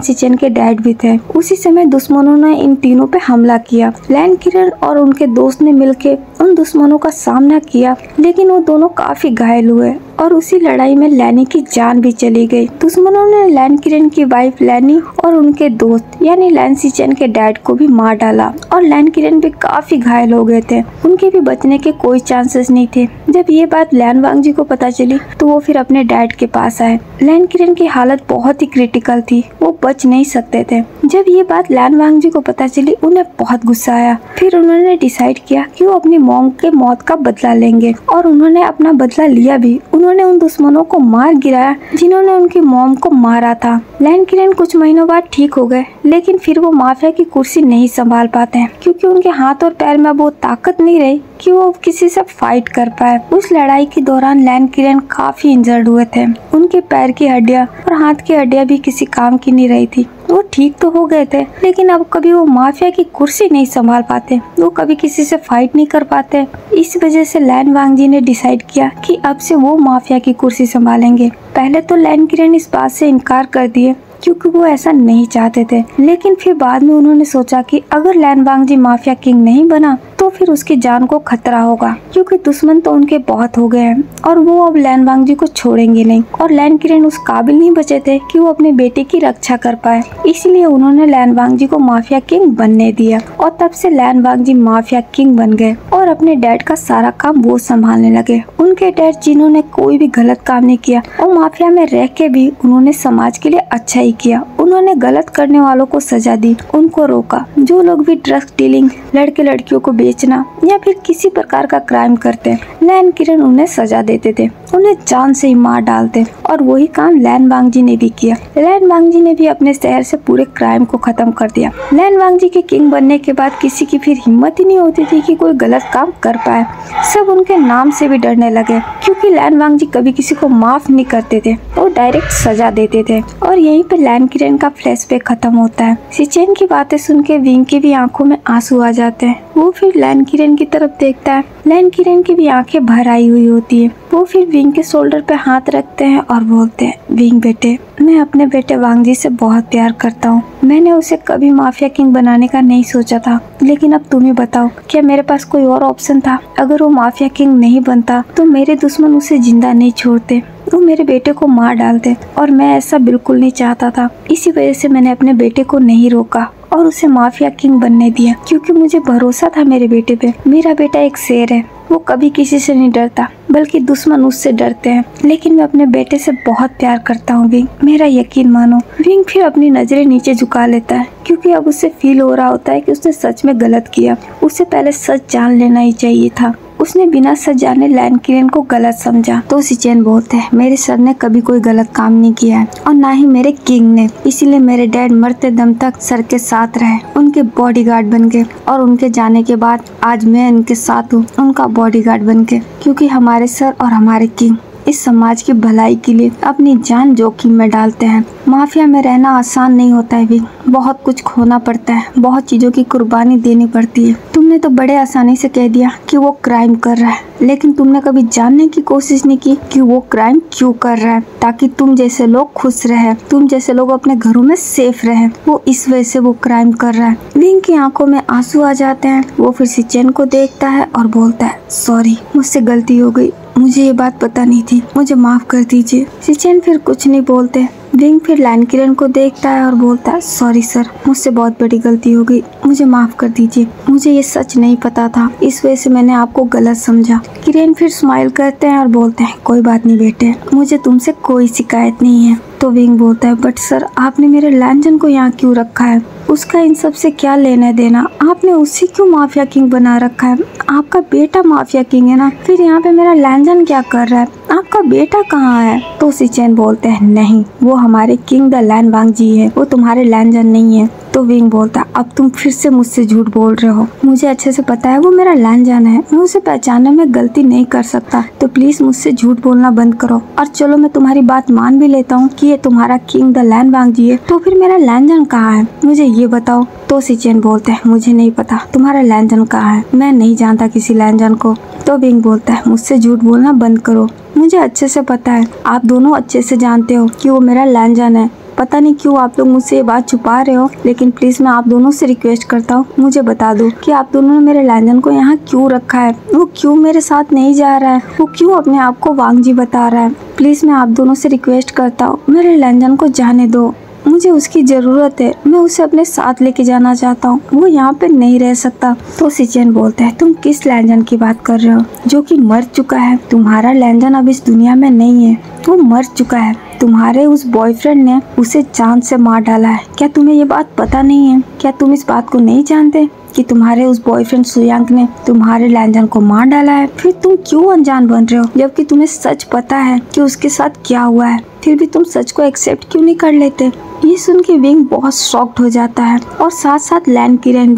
सिचेन के डैड भी थे। उसी समय दुश्मनों ने इन तीनों पे हमला किया। लैन किरण और उनके दोस्त ने मिलकर उन दुश्मनों का सामना किया, लेकिन वो दोनों काफी घायल हुए और उसी लड़ाई में लैनी की जान भी चली गई। दुश्मनों ने लैन किरण की वाइफ लैनी और उनके दोस्त यानी लैन सिचेन के डैड को भी मार डाला और लैन किरण भी काफी घायल हो गए थे। उनके भी बचने के कोई चांसेस नहीं थे। जब ये बात लैन वांगजी को पता चली तो वो फिर अपने डैड के पास आए। लैन किरण की हालत बहुत ही क्रिटिकल थी, वो बच नहीं सकते थे। जब ये बात लैन वांगजी को पता चली उन्हें बहुत गुस्सा आया। फिर उन्होंने डिसाइड किया कि वो अपनी मॉम के मौत का बदला लेंगे और उन्होंने अपना बदला लिया भी। उन्होंने उन दुश्मनों को मार गिराया जिन्होंने उनकी मॉम को मारा था। लैन किरण कुछ महीनों बाद ठीक हो गए, लेकिन फिर वो माफिया की कुर्सी नहीं संभाल पाते हैं, क्योंकि उनके हाथ और पैर में वो ताकत नहीं रही कि वो किसी से फाइट कर पाए। उस लड़ाई के दौरान लैन किरण काफी इंजर्ड हुए थे। उनके पैर की हड्डियां और हाथ की हड्डियां भी किसी काम की नहीं रही थी। वो ठीक तो हो गए थे, लेकिन अब कभी वो माफिया की कुर्सी नहीं संभाल पाते, वो कभी किसी से फाइट नहीं कर पाते। इस वजह से लैन वांगजी ने डिसाइड किया कि अब से वो माफिया की कुर्सी संभालेंगे। पहले तो लैन किरण इस बात से इनकार कर दिए, क्योंकि वो ऐसा नहीं चाहते थे, लेकिन फिर बाद में उन्होंने सोचा कि अगर लैन वांगजी माफिया किंग नहीं बना तो फिर उसकी जान को खतरा होगा, क्योंकि दुश्मन तो उनके बहुत हो गए हैं और वो अब लैन वांगजी को छोड़ेंगे नहीं। और लैन किरण उस काबिल नहीं बचे थे कि वो अपने बेटे की रक्षा कर पाए, इसलिए उन्होंने लैन वांगजी को माफिया किंग बनने दिया और तब से लैन वांगजी माफिया किंग बन गए और अपने डैड का सारा काम वो संभालने लगे। उनके डैड जिन्होंने कोई भी गलत काम नहीं किया और माफिया में रह के भी उन्होंने समाज के लिए अच्छा ही किया। उन्होंने गलत करने वालों को सजा दी, उनको रोका। जो लोग भी ड्रग्स डीलिंग, लड़के लड़कियों को बेचना या फिर किसी प्रकार का क्राइम करते, लैन किरण उन्हें सजा देते थे, उन्हें जान से ही मार डालते। और वही काम लैन वांगजी ने भी किया। लैन वांगजी ने भी अपने शहर से पूरे क्राइम को खत्म कर दिया। लैन वांगजी के किंग बनने के बाद किसी की फिर हिम्मत ही नहीं होती थी कि कोई गलत काम कर पाए। सब उनके नाम से भी डरने लगे, क्योंकि लैन वांगजी कभी किसी को माफ नहीं करते थे, वो डायरेक्ट सजा देते थे। और यहीं पे लैन किरण का फ्लैशबैक खत्म होता है। सिचेन की बातें सुन के विंग की भी आंखों में आंसू आ जाते हैं। वो फिर लैन किरण की तरफ देखता है। लैन किरण की भी आंखें भर आई हुई होती है। वो फिर विंग के शोल्डर पे हाथ रखते हैं और बोलते हैं, विंग बेटे, मैं अपने बेटे वांगजी से बहुत प्यार करता हूँ। मैंने उसे कभी माफिया किंग बनाने का नहीं सोचा था, लेकिन अब तुम ही बताओ, क्या मेरे पास कोई और ऑप्शन था? अगर वो माफिया किंग नहीं बनता तो मेरे दुश्मन उसे जिंदा नहीं छोड़ते, वो मेरे बेटे को मार डालते, और मैं ऐसा बिल्कुल नहीं चाहता था। इसी वजह से मैंने अपने बेटे को नहीं रोका और उसे माफिया किंग बनने दिया, क्योंकि मुझे भरोसा था मेरे बेटे पे। मेरा बेटा एक शेर है, वो कभी किसी से नहीं डरता, बल्कि दुश्मन उससे डरते हैं। लेकिन मैं अपने बेटे से बहुत प्यार करता हूँ विंग, मेरा यकीन मानो। विंग फिर अपनी नजरें नीचे झुका लेता है, क्योंकि अब उसे फील हो रहा होता है कि उसने सच में गलत किया। उसे पहले सच जान लेना ही चाहिए था। उसने बिना सच जाने लैन किरण को गलत समझा। तो सिचेन बोलते हैं, मेरे सर ने कभी कोई गलत काम नहीं किया है और ना ही मेरे किंग ने, इसीलिए मेरे डैड मरते दम तक सर के साथ रहे, उनके बॉडीगार्ड बन गए। और उनके जाने के बाद आज मैं उनके साथ हूँ, उनका बॉडीगार्ड बन के, क्योंकि हमारे सर और हमारे किंग इस समाज की भलाई के लिए अपनी जान जोखिम में डालते हैं। माफिया में रहना आसान नहीं होता है भी, बहुत कुछ खोना पड़ता है, बहुत चीजों की कुर्बानी देनी पड़ती है। तुमने तो बड़े आसानी से कह दिया कि वो क्राइम कर रहा है, लेकिन तुमने कभी जानने की कोशिश नहीं की कि वो क्राइम क्यों कर रहा है, ताकि तुम जैसे लोग खुश रहे, तुम जैसे लोग अपने घरों में सेफ रहे। वो इस वजह से वो क्राइम कर रहा है। विंग की आंखों में आंसू आ जाते हैं। वो फिर सिचेन को देखता है और बोलता है, सॉरी, मुझसे गलती हो गई, मुझे ये बात पता नहीं थी, मुझे माफ कर दीजिए। सिचेन फिर कुछ नहीं बोलते विंग फिर लैन किरण को देखता है और बोलता है, सॉरी सर, मुझसे बहुत बड़ी गलती हो गई, मुझे माफ कर दीजिए, मुझे ये सच नहीं पता था, इस वजह से मैंने आपको गलत समझा। किरण फिर स्माइल करते हैं और बोलते हैं, कोई बात नहीं बेटे, मुझे तुमसे कोई शिकायत नहीं है। तो विंग बोलता है, बट सर आपने मेरे लैंजन को यहाँ क्यों रखा है, उसका इन सब से क्या लेना देना, आपने उसे क्यों माफिया किंग बना रखा है, आपका बेटा माफिया किंग है ना, फिर यहाँ पे मेरा लैंजन क्या कर रहा है, आपका बेटा कहाँ है। तो सिचेन बोलते हैं, नहीं, वो हमारे किंग द लैन वांग जी है, वो तुम्हारे लैंजन नहीं है। तो विंग बोलता है, अब तुम फिर से मुझसे झूठ बोल रहे हो, मुझे अच्छे से पता है वो मेरा लैंजन है, मैं उसे पहचानने में गलती नहीं कर सकता, तो प्लीज मुझसे झूठ बोलना बंद करो। और चलो मैं तुम्हारी बात मान भी लेता हूँ कि ये तुम्हारा किंग द लैन वांग जी है, तो फिर मेरा लैंजन कहाँ है, मुझे ये बताओ। तो सिचेन बोलते हैं, मुझे नहीं पता तुम्हारा लैंजन कहाँ है, मैं नहीं जानता किसी लैंजन को। तो विंग बोलता है, मुझसे झूठ बोलना बंद करो, मुझे अच्छे से पता है, आप दोनों अच्छे से जानते हो कि वो मेरा लैंजन है, पता नहीं क्यों आप लोग मुझसे ये बात छुपा रहे हो, लेकिन प्लीज मैं आप दोनों से रिक्वेस्ट करता हूँ, मुझे बता दो कि आप दोनों ने मेरे लैंजन को यहाँ क्यों रखा है, वो क्यों मेरे साथ नहीं जा रहा है, वो क्यों अपने आप को वांग जी बता रहा है। प्लीज मैं आप दोनों से रिक्वेस्ट करता हूँ, मेरे लैंजन को जाने दो, मुझे उसकी जरूरत है, मैं उसे अपने साथ लेके जाना चाहता हूँ, वो यहाँ पे नहीं रह सकता। तो सिचेन बोलता है, तुम किस लैंजन की बात कर रहे हो जो कि मर चुका है, तुम्हारा लैंजन अब इस दुनिया में नहीं है, वो मर चुका है, तुम्हारे उस बॉयफ्रेंड ने उसे जान से मार डाला है। क्या तुम्हें ये बात पता नहीं है, क्या तुम इस बात को नहीं जानते कि तुम्हारे उस बॉयफ्रेंड सुयांग ने तुम्हारे लैंजन को मार डाला है। फिर तुम क्यों अनजान बन रहे हो, जबकि तुम्हें सच पता है कि उसके साथ क्या हुआ है, फिर भी तुम सच को एक्सेप्ट क्यों नहीं कर लेते। ये सुन के विंग बहुत शॉक्ड हो जाता है और साथ साथ लैन किरण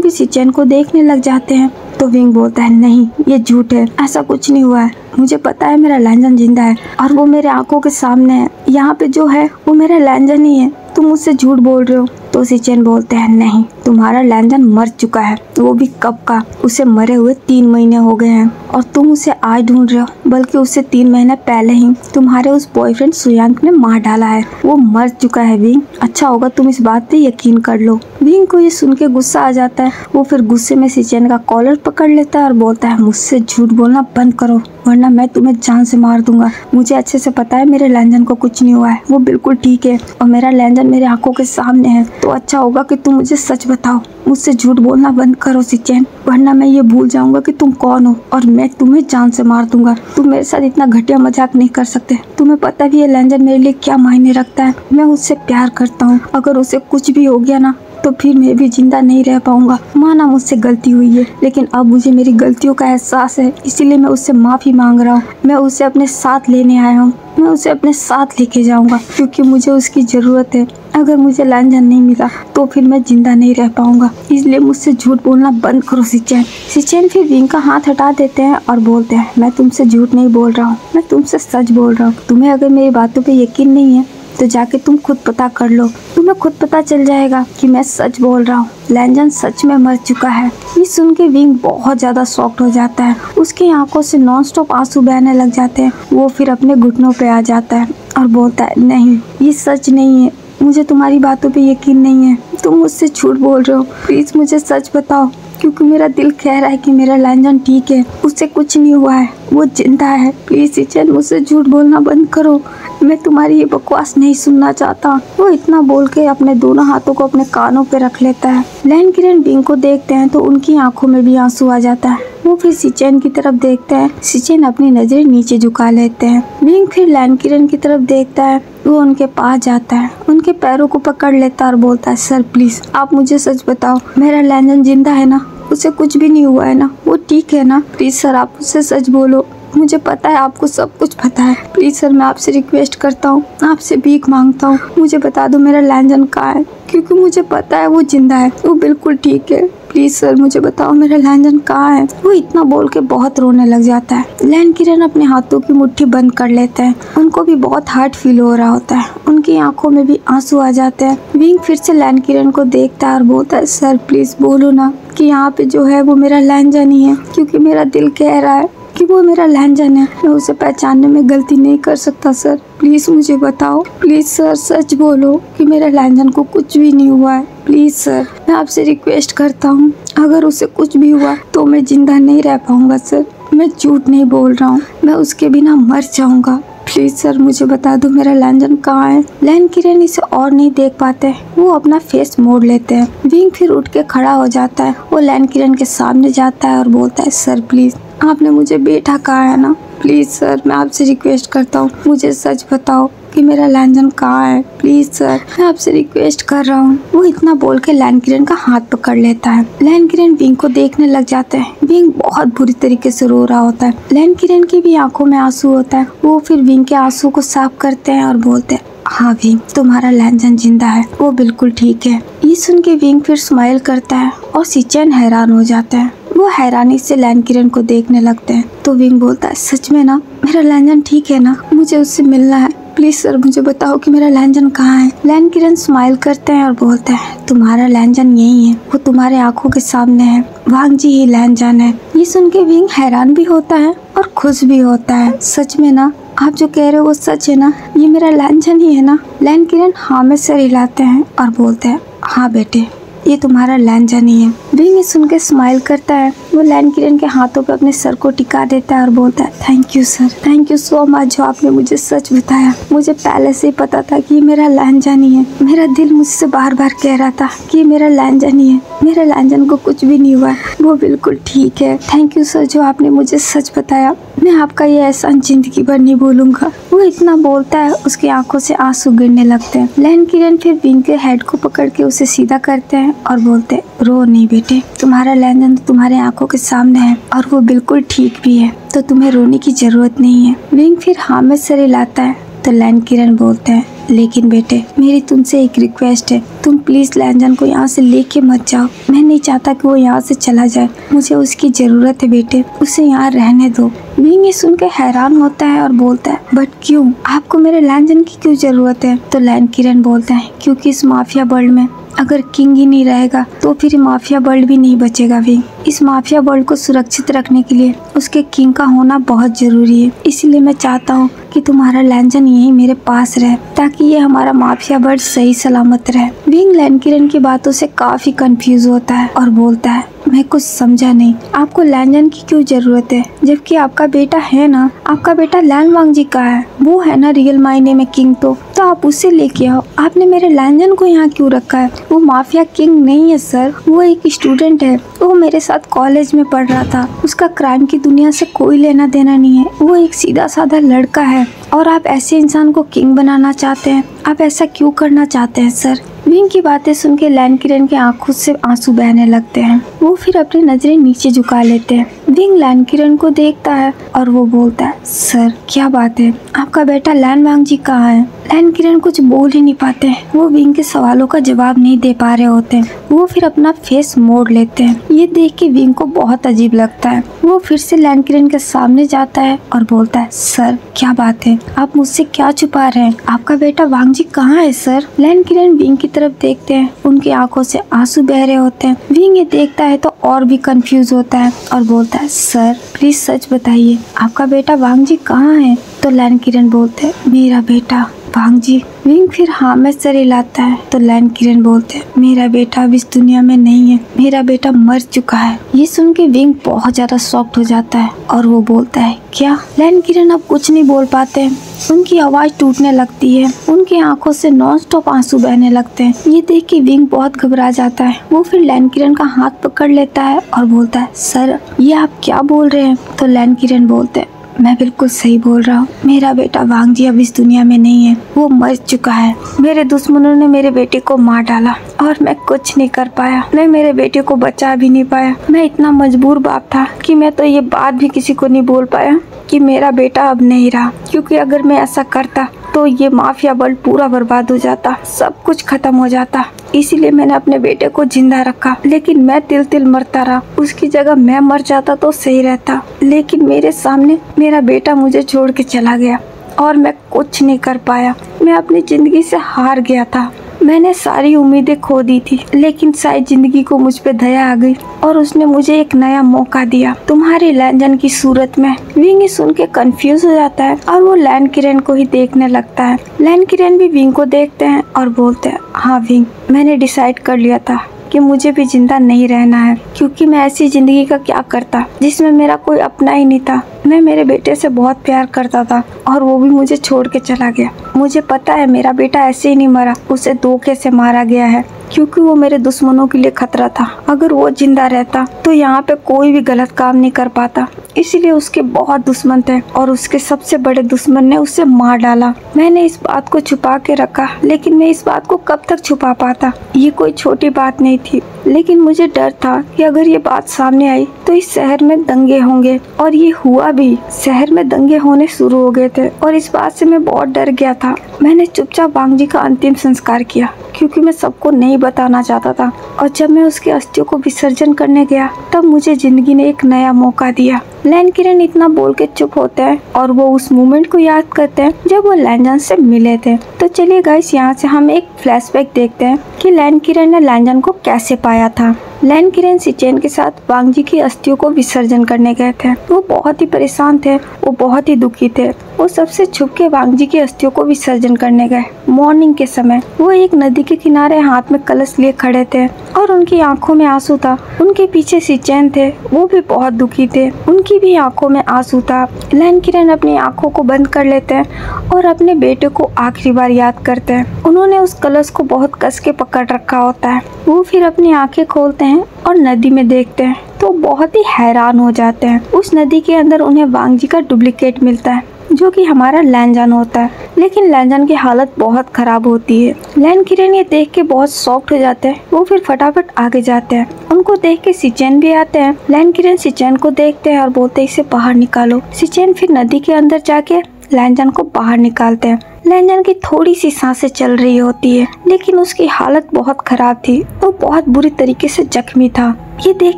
भी सिचेन को देखने लग जाते हैं। तो विंग बोलता है, नहीं ये झूठ है, ऐसा कुछ नहीं हुआ है, मुझे पता है मेरा लैंजन जिंदा है और वो मेरे आंखों के सामने है, यहाँ पे जो है वो मेरा लैंजन ही है, तुम मुझसे झूठ बोल रहे हो। तो सिचेन बोलते हैं, नहीं, तुम्हारा लैंजन मर चुका है, वो भी कब का, उसे मरे हुए 3 महीने हो गए हैं और तुम उसे आज ढूंढ रहे हो, बल्कि उससे 3 महीने पहले ही तुम्हारे उस बॉयफ्रेंड सुयांग ने मार डाला है, वो मर चुका है विंग, अच्छा होगा तुम इस बात पे यकीन कर लो। विंग को ये सुन के गुस्सा आ जाता है, वो फिर गुस्से में सिचेन का कॉलर पकड़ लेता है और बोलता है, मुझसे झूठ बोलना बंद करो वरना मैं तुम्हें जान से मार दूंगा, मुझे अच्छे से पता है मेरे लैंजन को कुछ नहीं हुआ है, वो बिल्कुल ठीक है और मेरा लैंजन मेरे आंखों के सामने है, तो अच्छा होगा कि तुम मुझे सच बताओ, मुझसे झूठ बोलना बंद करो सिचेन, वरना मैं ये भूल जाऊंगा कि तुम कौन हो और मैं तुम्हें जान से मार दूंगा। तुम मेरे साथ इतना घटिया मजाक नहीं कर सकते, तुम्हें पता भी है लैंजन मेरे लिए क्या मायने रखता है, मैं उससे प्यार करता हूँ, अगर उसे कुछ भी हो गया ना तो फिर मैं भी जिंदा नहीं रह पाऊंगा। माना मुझसे गलती हुई है, लेकिन अब मुझे मेरी गलतियों का एहसास है, इसीलिए मैं उससे माफी मांग रहा हूँ, मैं उसे अपने साथ लेने आया हूँ, मैं उसे अपने साथ लेके जाऊंगा क्योंकि मुझे उसकी जरूरत है। अगर मुझे लैंजन नहीं मिला तो फिर मैं जिंदा नहीं रह पाऊंगा, इसलिए मुझसे झूठ बोलना बंद करो सिचेन फिर विंग का हाथ हटा देते हैं और बोलते हैं, मैं तुमसे झूठ नहीं बोल रहा हूँ, मैं तुमसे सच बोल रहा हूँ, तुम्हें अगर मेरी बातों पे यकीन नहीं है तो जाके तुम खुद पता कर लो, तुम्हें खुद पता चल जाएगा कि मैं सच बोल रहा हूँ, लैंजन सच में मर चुका है। ये सुन के विंग बहुत ज्यादा शॉक्ड हो जाता है, उसकी आंखों से नॉन स्टॉप आंसू बहने लग जाते हैं, वो फिर अपने घुटनों पे आ जाता है और बोलता है, नहीं ये सच नहीं है, मुझे तुम्हारी बातों पे यकीन नहीं है, तुम मुझसे झूठ बोल रहे हो, प्लीज मुझे सच बताओ, क्योंकि मेरा दिल कह रहा है कि मेरा लैंजन ठीक है, उससे कुछ नहीं हुआ है, वो जिंदा है, प्लीज सिचेन मुझसे झूठ बोलना बंद करो, मैं तुम्हारी ये बकवास नहीं सुनना चाहता। वो इतना बोल के अपने दोनों हाथों को अपने कानों पे रख लेता है। लैन किरण विंग को देखते हैं तो उनकी आंखों में भी आंसू आ जाता है, वो फिर सिचेन की तरफ देखते हैं, सिचेन अपनी नजरें नीचे झुका लेते हैं। विंग फिर लैन किरण की तरफ देखता है, वो उनके पास जाता है, उनके पैरों को पकड़ लेता है और बोलता है, सर प्लीज आप मुझे सच बताओ, मेरा लैंजन जिंदा है ना, उसे कुछ भी नहीं हुआ है ना, वो ठीक है ना, प्लीज सर आप मुझसे सच बोलो, मुझे पता है आपको सब कुछ पता है, प्लीज सर मैं आपसे रिक्वेस्ट करता हूँ, आपसे भीख मांगता हूँ, मुझे बता दो मेरा लैंजन कहाँ है, क्योंकि मुझे पता है वो जिंदा है, वो बिल्कुल ठीक है, प्लीज सर मुझे बताओ मेरा लैंजन कहाँ है। वो इतना बोल के बहुत रोने लग जाता है। लैन किरण अपने हाथों की मुट्ठी बंद कर लेते हैं, उनको भी बहुत हर्ट फील हो रहा होता है, उनकी आंखों में भी आंसू आ जाते हैं। विंग फिर से लैन किरण को देखता है और बोलता है, सर प्लीज बोलो ना कि यहाँ पे जो है वो मेरा लैंजन ही है, क्योंकि मेरा दिल कह रहा है कि वो मेरा लैंजन है, मैं उसे पहचानने में गलती नहीं कर सकता, सर प्लीज मुझे बताओ, प्लीज सर सच बोलो कि मेरे लैंजन को कुछ भी नहीं हुआ है, प्लीज सर मैं आपसे रिक्वेस्ट करता हूँ, अगर उसे कुछ भी हुआ तो मैं जिंदा नहीं रह पाऊंगा सर, मैं झूठ नहीं बोल रहा हूँ, मैं उसके बिना मर जाऊंगा, प्लीज सर मुझे बता दो मेरा लैंजन कहाँ है। लैन किरण इसे और नहीं देख पाते, वो अपना फेस मोड़ लेते हैं। विंग फिर उठ के खड़ा हो जाता है, वो लैन किरण के सामने जाता है और बोलता है सर प्लीज आपने मुझे बेटा कहा है ना, प्लीज सर मैं आपसे रिक्वेस्ट करता हूँ मुझे सच बताओ कि मेरा लैंजन कहाँ है, प्लीज सर मैं आपसे रिक्वेस्ट कर रहा हूँ। वो इतना बोल के लैन किरण का हाथ पकड़ लेता है। लैन किरण विंग को देखने लग जाते हैं। विंग बहुत बुरी तरीके से रो रहा होता है। लैन किरण की भी आंखों में आंसू होता है। वो फिर विंग के आंसू को साफ करते हैं और बोलते हैं हाँ विंग तुम्हारा लैंजन जिंदा है, वो बिल्कुल ठीक है। ये सुन के विंग फिर स्माइल करता है और सिचेन हैरान हो जाता है। वो हैरानी से लैन किरण को देखने लगते हैं। तो विंग बोलता है सच में ना मेरा लैंजन ठीक है ना, मुझे उससे मिलना है, प्लीज सर मुझे बताओ कि मेरा लैंजन कहाँ है। लैन किरण स्माइल करते हैं और बोलते हैं तुम्हारा लैंजन यही है, वो तुम्हारे आंखों के सामने है, वांग जी ही लैंजन है। ये सुन के विंग हैरान भी होता है और खुश भी होता है। सच में ना आप जो कह रहे हो वो सच है ना, ये मेरा लैंजन ही है ना। लैन किरण हाँ में सर हिलाते हैं और बोलते हैं हाँ बेटे ये तुम्हारा लैंजन ही है। विंग सुन के स्माइल करता है। वो लैन किरण के हाथों पे अपने सर को टिका देता है और बोलता है thank you sir, thank you so much जो आपने मुझे सच बताया। मुझे पहले से ही पता था कि मेरा लैंजन ही है। मेरा दिल मुझसे बार बार कह रहा था कि मेरा लैंजन ही है। मेरे लैंजन को कुछ भी नहीं हुआ है, वो बिल्कुल ठीक है। थैंक यू सर जो आपने मुझे सच बताया। मैं आपका ये एहसान जिंदगी भर नहीं भूलूंगा। वो इतना बोलता है उसकी आंखों से आंसू गिरने लगते हैं। लैन किरण फिर विंग के हेड को पकड़ के उसे सीधा करते हैं और बोलते रो नहीं बेटे, तुम्हारा लैंजन तो तुम्हारे आंखों के सामने है और वो बिल्कुल ठीक भी है, तो तुम्हें रोने की जरूरत नहीं है। विंग फिर हाँ में सर हिलाता है। तो लैन किरण बोलते हैं लेकिन बेटे मेरी तुमसे एक रिक्वेस्ट है, तुम प्लीज लैंजन को यहाँ से लेके मत जाओ। मैं नहीं चाहता कि वो यहाँ से चला जाए, मुझे उसकी जरूरत है बेटे, उसे यहाँ रहने दो। विंग ये सुन के हैरान होता है और बोलता है बट क्यों, आपको मेरे लैंजन की क्यों जरूरत है। तो लैन किरण बोलता है क्योंकि इस माफिया वर्ल्ड में अगर किंग ही नहीं रहेगा तो फिर माफिया वर्ल्ड भी नहीं बचेगा। विंग इस माफिया वर्ल्ड को सुरक्षित रखने के लिए उसके किंग का होना बहुत जरूरी है, इसलिए मैं चाहता हूँ कि तुम्हारा लैंजन यही मेरे पास रहे ताकि ये हमारा माफिया वर्ल्ड सही सलामत रहे। विंग लैन किरण की बातों से काफी कंफ्यूज होता है और बोलता है मैं कुछ समझा नहीं, आपको लैंजन की क्यों जरूरत है जबकि आपका बेटा है ना, आपका बेटा लैन वांग जी का है, वो है ना रियल मायने में किंग, तो आप उसे लेके आओ। आपने मेरे लैंजन को यहाँ क्यों रखा है। वो माफिया किंग नहीं है सर, वो एक स्टूडेंट है, वो मेरे साथ कॉलेज में पढ़ रहा था, उसका क्राइम की दुनिया से कोई लेना देना नहीं है, वो एक सीधा साधा लड़का है। और आप ऐसे इंसान को किंग बनाना चाहते हैं, आप ऐसा क्यों करना चाहते हैं सर। विंग की बातें सुन के लैन किरण के आंखों से आंसू बहने लगते हैं। वो फिर अपनी नजरें नीचे झुका लेते हैं। विंग लैन किरण को देखता है और वो बोलता है सर क्या बात है, आपका बेटा लैन वांग जी कहाँ है। लैन किरण कुछ बोल ही नहीं पाते हैं, वो विंग के सवालों का जवाब नहीं दे पा रहे होते हैं। वो फिर अपना फेस मोड़ लेते हैं। ये देख के विंग को बहुत अजीब लगता है। वो फिर से लैन किरण के सामने जाता है और बोलता है सर क्या बात है, आप मुझसे क्या छुपा रहे हैं, आपका बेटा वांग जी कहाँ है सर। लैन किरण विंग की तरफ देखते हैं, उनकी आंखों से आंसू बह रहे होते हैं। विंग ये देखता है तो और भी कंफ्यूज होता है और बोलता है सर प्लीज सच बताइए, आपका बेटा वांग जी कहाँ है। तो लैन किरण बोलते हैं मेरा बेटा वांग जी। विंग फिर हाँ में सर हिलाता है। तो लैन किरण बोलते हैं मेरा बेटा अब इस दुनिया में नहीं है, मेरा बेटा मर चुका है। ये सुन के विंग बहुत ज्यादा शॉक्ड हो जाता है और वो बोलता है क्या। लैन किरण अब कुछ नहीं बोल पाते हैं, उनकी आवाज टूटने लगती है, उनकी आंखों से नॉन स्टॉप आंसू बहने लगते हैं। ये देख के विंग बहुत घबरा जाता है। वो फिर लैन किरण का हाथ पकड़ लेता है और बोलता है सर ये आप क्या बोल रहे हैं। तो लैन किरण बोलते हैं मैं बिल्कुल सही बोल रहा हूँ, मेरा बेटा वांग जी अब इस दुनिया में नहीं है, वो मर चुका है। मेरे दुश्मनों ने मेरे बेटे को मार डाला और मैं कुछ नहीं कर पाया, मैं मेरे बेटे को बचा भी नहीं पाया। मैं इतना मजबूर बाप था कि मैं तो ये बात भी किसी को नहीं बोल पाया कि मेरा बेटा अब नहीं रहा, क्योंकि अगर मैं ऐसा करता तो ये माफिया वर्ल्ड पूरा बर्बाद हो जाता, सब कुछ खत्म हो जाता। इसीलिए मैंने अपने बेटे को जिंदा रखा, लेकिन मैं तिल तिल मरता रहा। उसकी जगह मैं मर जाता तो सही रहता, लेकिन मेरे सामने मेरा बेटा मुझे छोड़ के चला गया और मैं कुछ नहीं कर पाया। मैं अपनी जिंदगी से हार गया था, मैंने सारी उम्मीदें खो दी थी, लेकिन शायद जिंदगी को मुझ पे दया आ गई और उसने मुझे एक नया मौका दिया तुम्हारे लैंजन की सूरत में। विंग सुन के कंफ्यूज हो जाता है और वो लैन किरण को ही देखने लगता है। लैन किरण भी विंग को देखते हैं और बोलते हैं हाँ विंग, मैंने डिसाइड कर लिया था कि मुझे भी जिंदा नहीं रहना है, क्योंकि मैं ऐसी जिंदगी का क्या करता जिसमें मेरा कोई अपना ही नहीं था। मैं मेरे बेटे से बहुत प्यार करता था और वो भी मुझे छोड़ के चला गया। मुझे पता है मेरा बेटा ऐसे ही नहीं मरा, उसे धोखे से मारा गया है, क्योंकि वो मेरे दुश्मनों के लिए खतरा था। अगर वो जिंदा रहता तो यहाँ पे कोई भी गलत काम नहीं कर पाता। इसीलिए उसके बहुत दुश्मन थे और उसके सबसे बड़े दुश्मन ने उसे मार डाला। मैंने इस बात को छुपा के रखा, लेकिन मैं इस बात को कब तक छुपा पाता। ये कोई छोटी बात नहीं थी, लेकिन मुझे डर था कि अगर ये बात सामने आई तो इस शहर में दंगे होंगे, और ये हुआ भी। शहर में दंगे होने शुरू हो गए थे और इस बात से मैं बहुत डर गया था। मैंने चुपचाप वांग जी का अंतिम संस्कार किया, क्योंकि मैं सबको नहीं बताना चाहता था। और जब मैं उसके अस्थियों को विसर्जन करने गया तब मुझे जिंदगी ने एक नया मौका दिया। लैन किरण इतना बोल के चुप होते हैं और वो उस मोमेंट को याद करते हैं जब वो लैनजन से मिले थे। तो चलिए गाइस, यहाँ से हम एक फ्लैशबैक देखते हैं कि लैन किरण ने लैनजन को कैसे पाया था। लैन किरण सिचेन के साथ वांग जी की अस्थियों को विसर्जन करने गए थे। वो बहुत ही परेशान थे, वो बहुत ही दुखी थे। वो सबसे छुप के वांग जी की अस्थियों को विसर्जन करने गए। मॉर्निंग के समय वो एक नदी के किनारे हाथ में कलश लिए खड़े थे और उनकी आंखों में आंसू था। उनके पीछे सिचेन थे, वो भी बहुत दुखी थे, उनकी भी आंखों में आंसू था। लैन किरण अपनी आंखों को बंद कर लेते हैं और अपने बेटे को आखिरी बार याद करते हैं। उन्होंने उस कलश को बहुत कस के पकड़ रखा होता है। वो फिर अपनी आंखें खोलते हैं और नदी में देखते हैं तो बहुत ही हैरान हो जाते हैं। उस नदी के अंदर उन्हें वांग जी का डुप्लीकेट मिलता है, जो कि हमारा लैनजन होता है। लेकिन लैनजन की हालत बहुत खराब होती है। लैन किरण ये देख के बहुत शॉक्ड हो जाते हैं। वो फिर फटाफट आगे जाते हैं। उनको देख के सिचेन भी आते हैं। लैन किरण सिचेन को देखते हैं और बोलते हैं इसे बाहर निकालो। सिचेन फिर नदी के अंदर जाके लैनजन को बाहर निकालते हैं। लैनजन की थोड़ी सी सांसें चल रही होती है, लेकिन उसकी हालत बहुत खराब थी। वो बहुत बुरी तरीके से जख्मी था। ये देख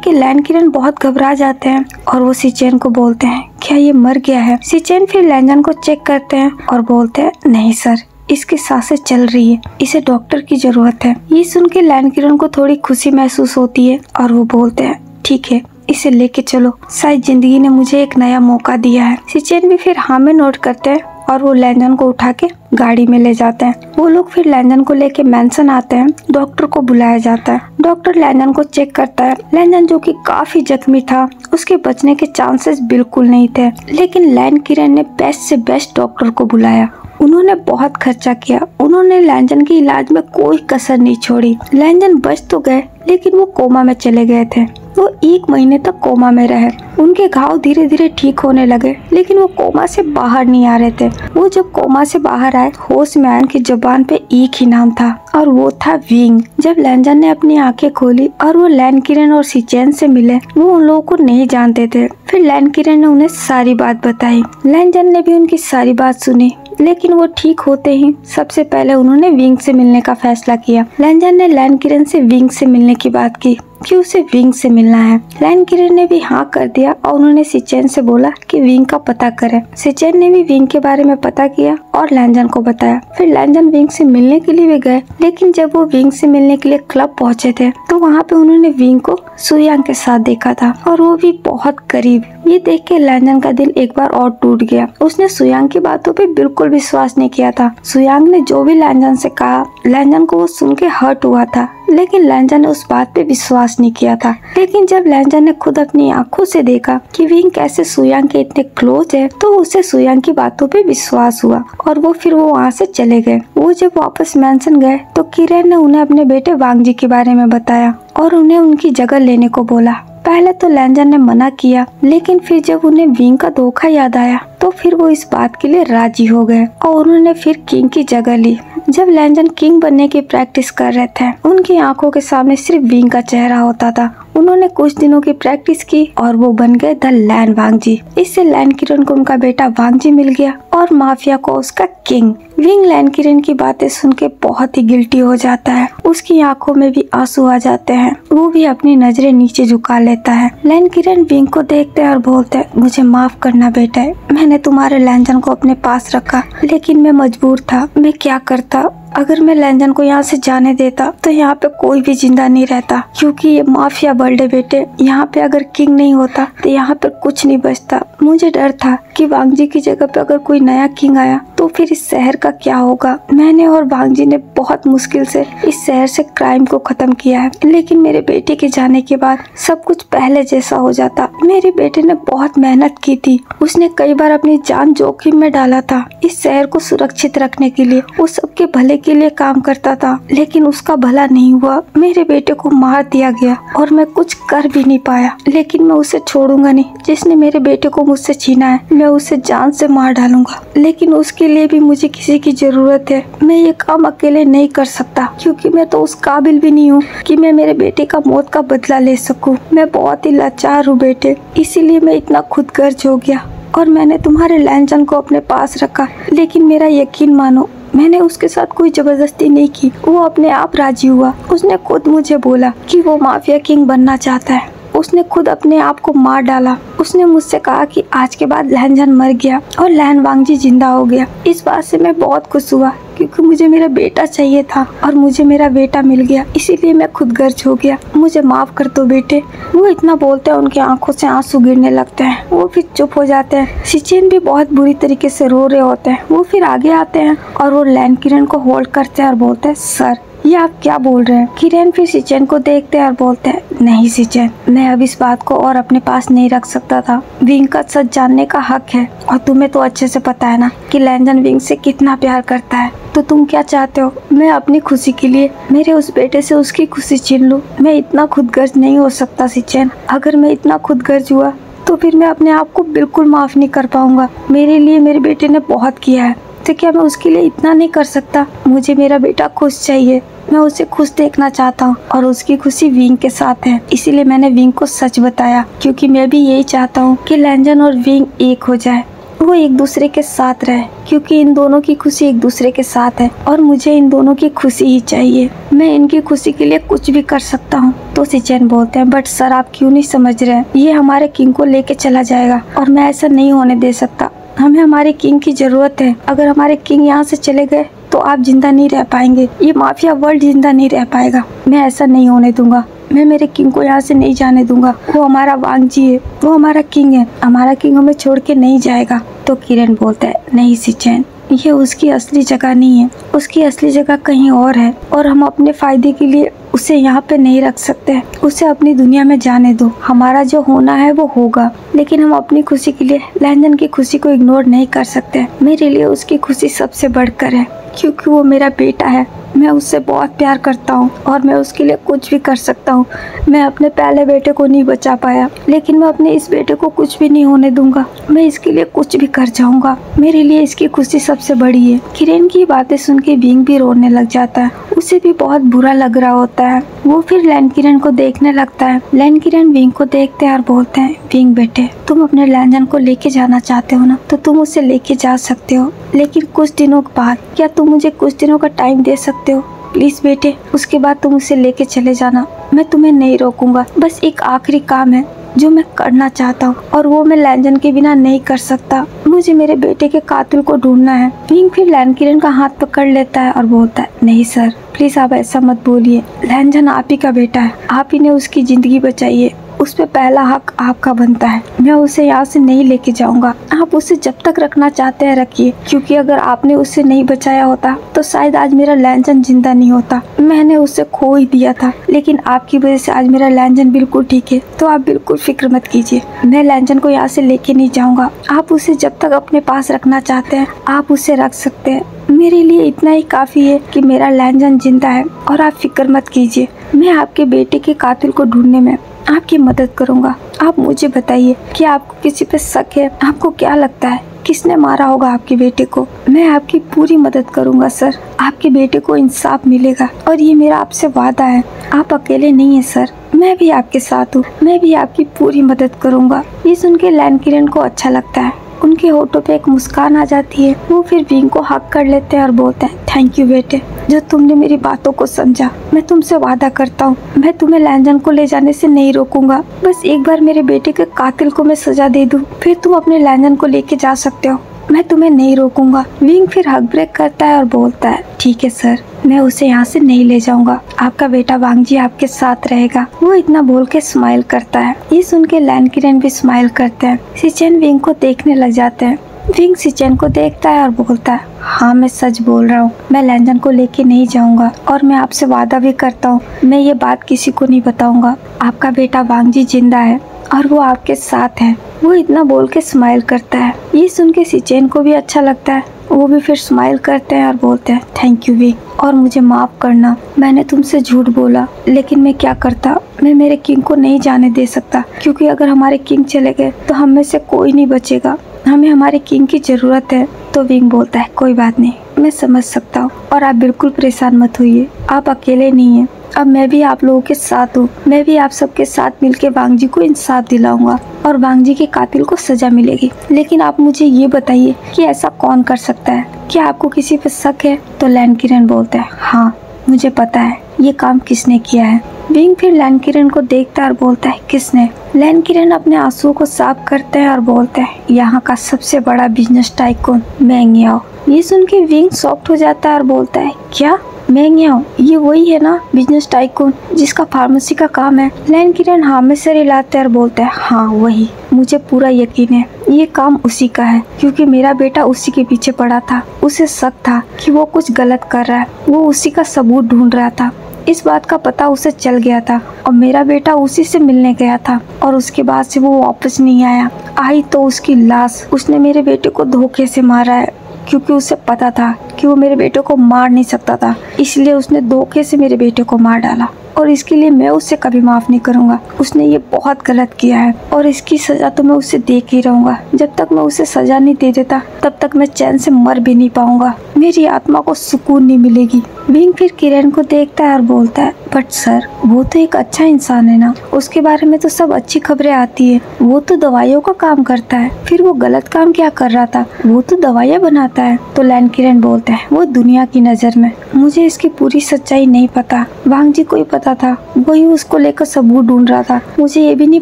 के लैन किरण बहुत घबरा जाते हैं और वो सिचेन को बोलते हैं क्या ये मर गया है। सिचेन फिर लैनजन को चेक करते हैं और बोलते हैं नहीं सर, इसकी सांसें चल रही है, इसे डॉक्टर की जरूरत है। ये सुन के लैन किरण को थोड़ी खुशी महसूस होती है और वो बोलते हैं ठीक है, इसे लेके चलो, शायद जिंदगी ने मुझे एक नया मौका दिया है। सिचेन भी फिर हाँ में नोट करते हैं और वो लैनजन को उठा के गाड़ी में ले जाते हैं। वो लोग फिर लैनजन को लेके मैंसन आते हैं। डॉक्टर को बुलाया जाता है। डॉक्टर लैनजन को चेक करता है। लैनजन जो कि काफी जख्मी था, उसके बचने के चांसेस बिल्कुल नहीं थे। लेकिन लैन किरण ने बेस्ट से बेस्ट डॉक्टर को बुलाया। उन्होंने बहुत खर्चा किया। उन्होंने लैनजन के इलाज में कोई कसर नहीं छोड़ी। लैनजन बच तो गए, लेकिन वो कोमा में चले गए थे। वो 1 महीने तक कोमा में रहे। उनके घाव धीरे धीरे ठीक होने लगे, लेकिन वो कोमा से बाहर नहीं आ रहे थे। वो जब कोमा से बाहर आए, होश में आए, उनकी जुबान पे एक ही नाम था और वो था विंग। जब लैनजन ने अपनी आंखें खोली और वो लैन किरण और सिचेन से मिले, वो उन लोगों को नहीं जानते थे। फिर लैन किरण ने उन्हें सारी बात बताई। लैनजन ने भी उनकी सारी बात सुनी, लेकिन वो ठीक होते ही सबसे पहले उन्होंने विंग से मिलने का फैसला किया। लैनजन ने लैन किरण से विंग से मिलने की बात की कि उसे विंग से मिलना है। लैन किरण ने भी हाँ कर दिया और उन्होंने सिचेन से बोला कि विंग का पता करे। सिचेन ने भी विंग के बारे में पता किया और लैनजन को बताया। फिर लैनजन विंग से मिलने के लिए भी गए, लेकिन जब वो विंग से मिलने के लिए क्लब पहुंचे थे तो वहाँ पे उन्होंने विंग को सुयांग के साथ देखा था और वो भी बहुत करीब। ये देख के लैनजन का दिल एक बार और टूट गया। उसने सुयांग की बातों पे बिल्कुल विश्वास नहीं किया था। सुयांग ने जो भी लैनजन से कहा, लैनजन को वो सुन के हर्ट हुआ था, लेकिन लैनजन ने उस बात पे विश्वास नहीं किया था। लेकिन जब लैनजन ने खुद अपनी आंखों से देखा कि विंग कैसे सुयांग के इतने क्लोज है, तो उसे सुयांग की बातों पे विश्वास हुआ और वो वहाँ से चले गए। वो जब वापस मैंसन गए तो किरण ने उन्हें अपने बेटे वांग जी के बारे में बताया और उन्हें उनकी जगह लेने को बोला। पहले तो लैनजन ने मना किया, लेकिन फिर जब उन्हें विंग का धोखा याद आया तो फिर वो इस बात के लिए राजी हो गए और उन्होंने फिर किंग की जगह ली। जब लैनजन किंग बनने की प्रैक्टिस कर रहे थे, उनकी आंखों के सामने सिर्फ विंग का चेहरा होता था। उन्होंने कुछ दिनों की प्रैक्टिस की और वो बन गए द लैन वांग जी। इससे लैन किरण को उनका बेटा वांग जी मिल गया और माफिया को उसका किंग। विंग लैन किरण की बातें सुन के बहुत ही गिल्टी हो जाता है। उसकी आंखों में भी आंसू आ जाते हैं। वो भी अपनी नजरें नीचे झुका लेता है। लैन किरण विंग को देखते हैं और बोलते हैं, मुझे माफ करना बेटा, मैंने तुम्हारे लैंजन को अपने पास रखा, लेकिन मैं मजबूर था। मैं क्या करता, अगर मैं लैंजन को यहाँ से जाने देता तो यहाँ पे कोई भी जिंदा नहीं रहता, क्योंकि ये माफिया वर्ल्ड है बेटे। यहाँ पे अगर किंग नहीं होता तो यहाँ पे कुछ नहीं बचता। मुझे डर था कि वांगजी की जगह पे अगर कोई नया किंग आया तो फिर इस शहर का क्या होगा। मैंने और वांगजी ने बहुत मुश्किल से इस शहर से क्राइम को खत्म किया है, लेकिन मेरे बेटे के जाने के बाद सब कुछ पहले जैसा हो जाता। मेरे बेटे ने बहुत मेहनत की थी, उसने कई बार अपनी जान जोखिम में डाला था इस शहर को सुरक्षित रखने के लिए। वो सबके भले के लिए काम करता था, लेकिन उसका भला नहीं हुआ। मेरे बेटे को मार दिया गया और मैं कुछ कर भी नहीं पाया, लेकिन मैं उसे छोड़ूंगा नहीं। जिसने मेरे बेटे को मुझसे छीना है, मैं उसे जान से मार डालूंगा, लेकिन उसके लिए भी मुझे किसी की जरूरत है। मैं ये काम अकेले नहीं कर सकता, क्योंकि मैं तो उस काबिल भी नहीं हूँ कि मैं मेरे बेटे का मौत का बदला ले सकूं। मैं बहुत ही लाचार हूँ बेटे, इसीलिए मैं इतना खुदगर्ज हो गया और मैंने तुम्हारे लैंजन को अपने पास रखा। लेकिन मेरा यकीन मानो, मैंने उसके साथ कोई जबरदस्ती नहीं की, वो अपने आप राजी हुआ। उसने खुद मुझे बोला कि वो माफिया किंग बनना चाहता है। उसने खुद अपने आप को मार डाला। उसने मुझसे कहा कि आज के बाद लैंजन मर गया और लैन वांगजी जिंदा हो गया। इस बात से मैं बहुत खुश हुआ, क्योंकि मुझे मेरा बेटा चाहिए था और मुझे मेरा बेटा मिल गया। इसीलिए मैं खुदगर्ज हो गया। मुझे माफ कर दो बेटे। वो इतना बोलते हैं, उनकी आंखों से आंसू गिरने लगते हैं। वो फिर चुप हो जाते हैं। सिचेन भी बहुत बुरी तरीके से रो रहे होते हैं। वो फिर आगे आते हैं और वो लैन किरण को होल्ड करते हैं और बोलते हैं, सर ये आप क्या बोल रहे हैं। किरण फिर सिचेन को देखते हैं और बोलते हैं, नहीं सिचेन, मैं अब इस बात को और अपने पास नहीं रख सकता था। विंग का सच जानने का हक है, और तुम्हें तो अच्छे से पता है ना कि लैंजन विंग से कितना प्यार करता है। तो तुम क्या चाहते हो, मैं अपनी खुशी के लिए मेरे उस बेटे से उसकी खुशी छीन लूं? मैं इतना खुदगर्ज नहीं हो सकता सिचेन। अगर मैं इतना खुदगर्ज हुआ तो फिर मैं अपने आप को बिल्कुल माफ नहीं कर पाऊंगा। मेरे लिए मेरे बेटे ने बहुत किया है, तो क्या मैं उसके लिए इतना नहीं कर सकता? मुझे मेरा बेटा खुश चाहिए, मैं उसे खुश देखना चाहता हूँ, और उसकी खुशी विंग के साथ है। इसीलिए मैंने विंग को सच बताया, क्योंकि मैं भी यही चाहता हूँ कि लैंजन और विंग एक हो जाए, वो एक दूसरे के साथ रहे, क्योंकि इन दोनों की खुशी एक दूसरे के साथ है और मुझे इन दोनों की खुशी ही चाहिए। मैं इनकी खुशी के लिए कुछ भी कर सकता हूँ। तो सिचेन बोलते हैं, बट सर आप क्यों नहीं समझ रहे हैं, ये हमारे किंग को लेके चला जाएगा और मैं ऐसा नहीं होने दे सकता। हमें हमारे किंग की जरूरत है। अगर हमारे किंग यहाँ से चले गए तो आप जिंदा नहीं रह पाएंगे, ये माफिया वर्ल्ड जिंदा नहीं रह पाएगा। मैं ऐसा नहीं होने दूंगा। मैं मेरे किंग को यहाँ से नहीं जाने दूंगा। वो हमारा वांगजी है, वो हमारा किंग है। हमारा किंग हमें छोड़ के नहीं जाएगा। तो किरण बोलता है, नहीं सिचेन, ये उसकी असली जगह नहीं है, उसकी असली जगह कहीं और है, और हम अपने फायदे के लिए उसे यहाँ पे नहीं रख सकते। उसे अपनी दुनिया में जाने दो। हमारा जो होना है वो होगा, लेकिन हम अपनी खुशी के लिए लैंजन की खुशी को इग्नोर नहीं कर सकते। मेरे लिए उसकी खुशी सबसे बढ़कर है, क्योंकि वो मेरा बेटा है। मैं उससे बहुत प्यार करता हूँ और मैं उसके लिए कुछ भी कर सकता हूँ। मैं अपने पहले बेटे को नहीं बचा पाया, लेकिन मैं अपने इस बेटे को कुछ भी नहीं होने दूंगा। मैं इसके लिए कुछ भी कर जाऊंगा। मेरे लिए इसकी खुशी सबसे बड़ी है। किरण की बातें सुन के विंग भी रोने लग जाता है। उसे भी बहुत बुरा लग रहा होता है। वो फिर लैन किरण को देखने लगता है। लैन किरण विंग को देखते हैं और बोलते हैं, विंग बेटे, तुम अपने लैंजन को लेके जाना चाहते हो ना, तो तुम उसे लेके जा सकते हो, लेकिन कुछ दिनों के बाद। क्या तुम मुझे कुछ दिनों का टाइम दे सकते हो प्लीज बेटे? उसके बाद तुम उसे लेके चले जाना। मैं तुम्हें नहीं रोकूंगा। बस एक आखिरी काम है जो मैं करना चाहता हूँ, और वो मैं लैंजन के बिना नहीं कर सकता। मुझे मेरे बेटे के कातिल को ढूंढना है। विंग फिर लैन किरण का हाथ पकड़ लेता है और बोलता है, नहीं सर, प्लीज आप ऐसा मत बोलिए। लैंजन आप ही का बेटा है, आप ही ने उसकी जिंदगी बचाई है। उस पे पहला हक आपका बनता है। मैं उसे यहाँ से नहीं लेके जाऊंगा। आप उसे जब तक रखना चाहते हैं रखिए, क्योंकि अगर आपने उसे नहीं बचाया होता तो शायद आज मेरा लैंजन जिंदा नहीं होता। मैंने उसे खो ही दिया था, लेकिन आपकी वजह से आज मेरा लैंजन बिल्कुल ठीक है। तो आप बिल्कुल फिक्र मत कीजिए, मैं लैंजन को यहाँ से लेके नहीं जाऊंगा। आप उसे जब तक अपने पास रखना चाहते हैं आप उसे रख सकते हैं। मेरे लिए इतना ही काफी है कि मेरा लैंजन जिंदा है, और आप फिक्र मत कीजिए। मैं आपके बेटे के कातिल को ढूंढने में आपकी मदद करूंगा। आप मुझे बताइए कि आपको किसी पे शक है? आपको क्या लगता है किसने मारा होगा आपके बेटे को? मैं आपकी पूरी मदद करूंगा सर। आपके बेटे को इंसाफ मिलेगा, और ये मेरा आपसे वादा है। आप अकेले नहीं है सर, मैं भी आपके साथ हूँ। मैं भी आपकी पूरी मदद करूंगा। ये सुन के लैन किरण को अच्छा लगता है। उनके होठों पे एक मुस्कान आ जाती है। वो फिर विंग को हक कर लेते हैं और बोलते हैं, थैंक यू बेटे, जो तुमने मेरी बातों को समझा। मैं तुमसे वादा करता हूँ, मैं तुम्हें लैंजन को ले जाने से नहीं रोकूंगा। बस एक बार मेरे बेटे के कातिल को मैं सजा दे दूँ, फिर तुम अपने लैंजन को लेके जा सकते हो। मैं तुम्हें नहीं रोकूंगा। विंग फिर हक ब्रेक करता है और बोलता है, ठीक है सर, मैं उसे यहाँ से नहीं ले जाऊंगा। आपका बेटा वांग जी आपके साथ रहेगा। वो इतना बोल के स्माइल करता है। ये सुन के लैन किरण भी स्माइल करते हैं। सिचेन विंग को देखने लग जाते हैं। विंग सिचेन को देखता है और बोलता है, हाँ मैं सच बोल रहा हूँ, मैं लैंजन को लेके नहीं जाऊंगा और मैं आपसे वादा भी करता हूँ, मैं ये बात किसी को नहीं बताऊंगा। आपका बेटा वांग जी जिंदा है और वो आपके साथ है। वो इतना बोल के स्माइल करता है। ये सुन के सिचेन को भी अच्छा लगता है। वो भी फिर स्माइल करते हैं और बोलते हैं, थैंक यू विंग, और मुझे माफ करना, मैंने तुमसे झूठ बोला, लेकिन मैं क्या करता, मैं मेरे किंग को नहीं जाने दे सकता, क्योंकि अगर हमारे किंग चले गए तो हम में से कोई नहीं बचेगा। हमें हमारे किंग की जरूरत है। तो विंग बोलता है, कोई बात नहीं, मैं समझ सकता हूँ और आप बिल्कुल परेशान मत होइए, आप अकेले नहीं हैं। अब मैं भी आप लोगों के साथ हूँ। मैं भी आप सबके साथ मिलके वांग जी को इंसाफ दिलाऊंगा और वांग जी के कातिल को सजा मिलेगी। लेकिन आप मुझे ये बताइए कि ऐसा कौन कर सकता है? क्या आपको किसी पे शक है? तो लैन किरण बोलता है, हाँ मुझे पता है ये काम किसने किया है। विंग फिर लैन किरण को देखता है और बोलता है, किसने? लैन किरण अपने आंसुओं को साफ करते हैं और बोलते हैं, यहाँ का सबसे बड़ा बिजनेस टाइकून मेंग याओ। ये सुन के विंग शॉक्ड हो जाता है और बोलता है, क्या मेंग याओ? ये वही है ना बिजनेस टाइकून जिसका फार्मेसी का काम है? लैन किरण हाँ में सिर हिलाते हैं और बोलता है, हाँ वही, मुझे पूरा यकीन है ये काम उसी का है, क्योंकि मेरा बेटा उसी के पीछे पड़ा था। उसे शक था कि वो कुछ गलत कर रहा है, वो उसी का सबूत ढूंढ रहा था। इस बात का पता उसे चल गया था और मेरा बेटा उसी से मिलने गया था और उसके बाद से वो वापस नहीं आया। आई तो उसकी लाश। उसने मेरे बेटे को धोखे से मारा है, क्योंकि उसे पता था कि वो मेरे बेटे को मार नहीं सकता था, इसलिए उसने धोखे से मेरे बेटे को मार डाला और इसके लिए मैं उसे कभी माफ नहीं करूंगा। उसने ये बहुत गलत किया है और इसकी सजा तो मैं उसे दे के ही रहूंगा। जब तक मैं उसे सजा नहीं दे देता तब तक मैं चैन से मर भी नहीं पाऊंगा, मेरी आत्मा को सुकून नहीं मिलेगी। विंग फिर किरण को देखता है और बोलता है, बट सर वो तो एक अच्छा इंसान है ना, उसके बारे में तो सब अच्छी खबरें आती है। वो तो दवाइयों का काम करता है, फिर वो गलत काम क्या कर रहा था? वो तो दवाइयाँ बनाता है। तो लैन किरण बोलता है, वो दुनिया की नजर में, मुझे इसकी पूरी सच्चाई नहीं पता। वांग जी को ही पता था, वही उसको लेकर सबूत ढूंढ रहा था। मुझे ये भी नहीं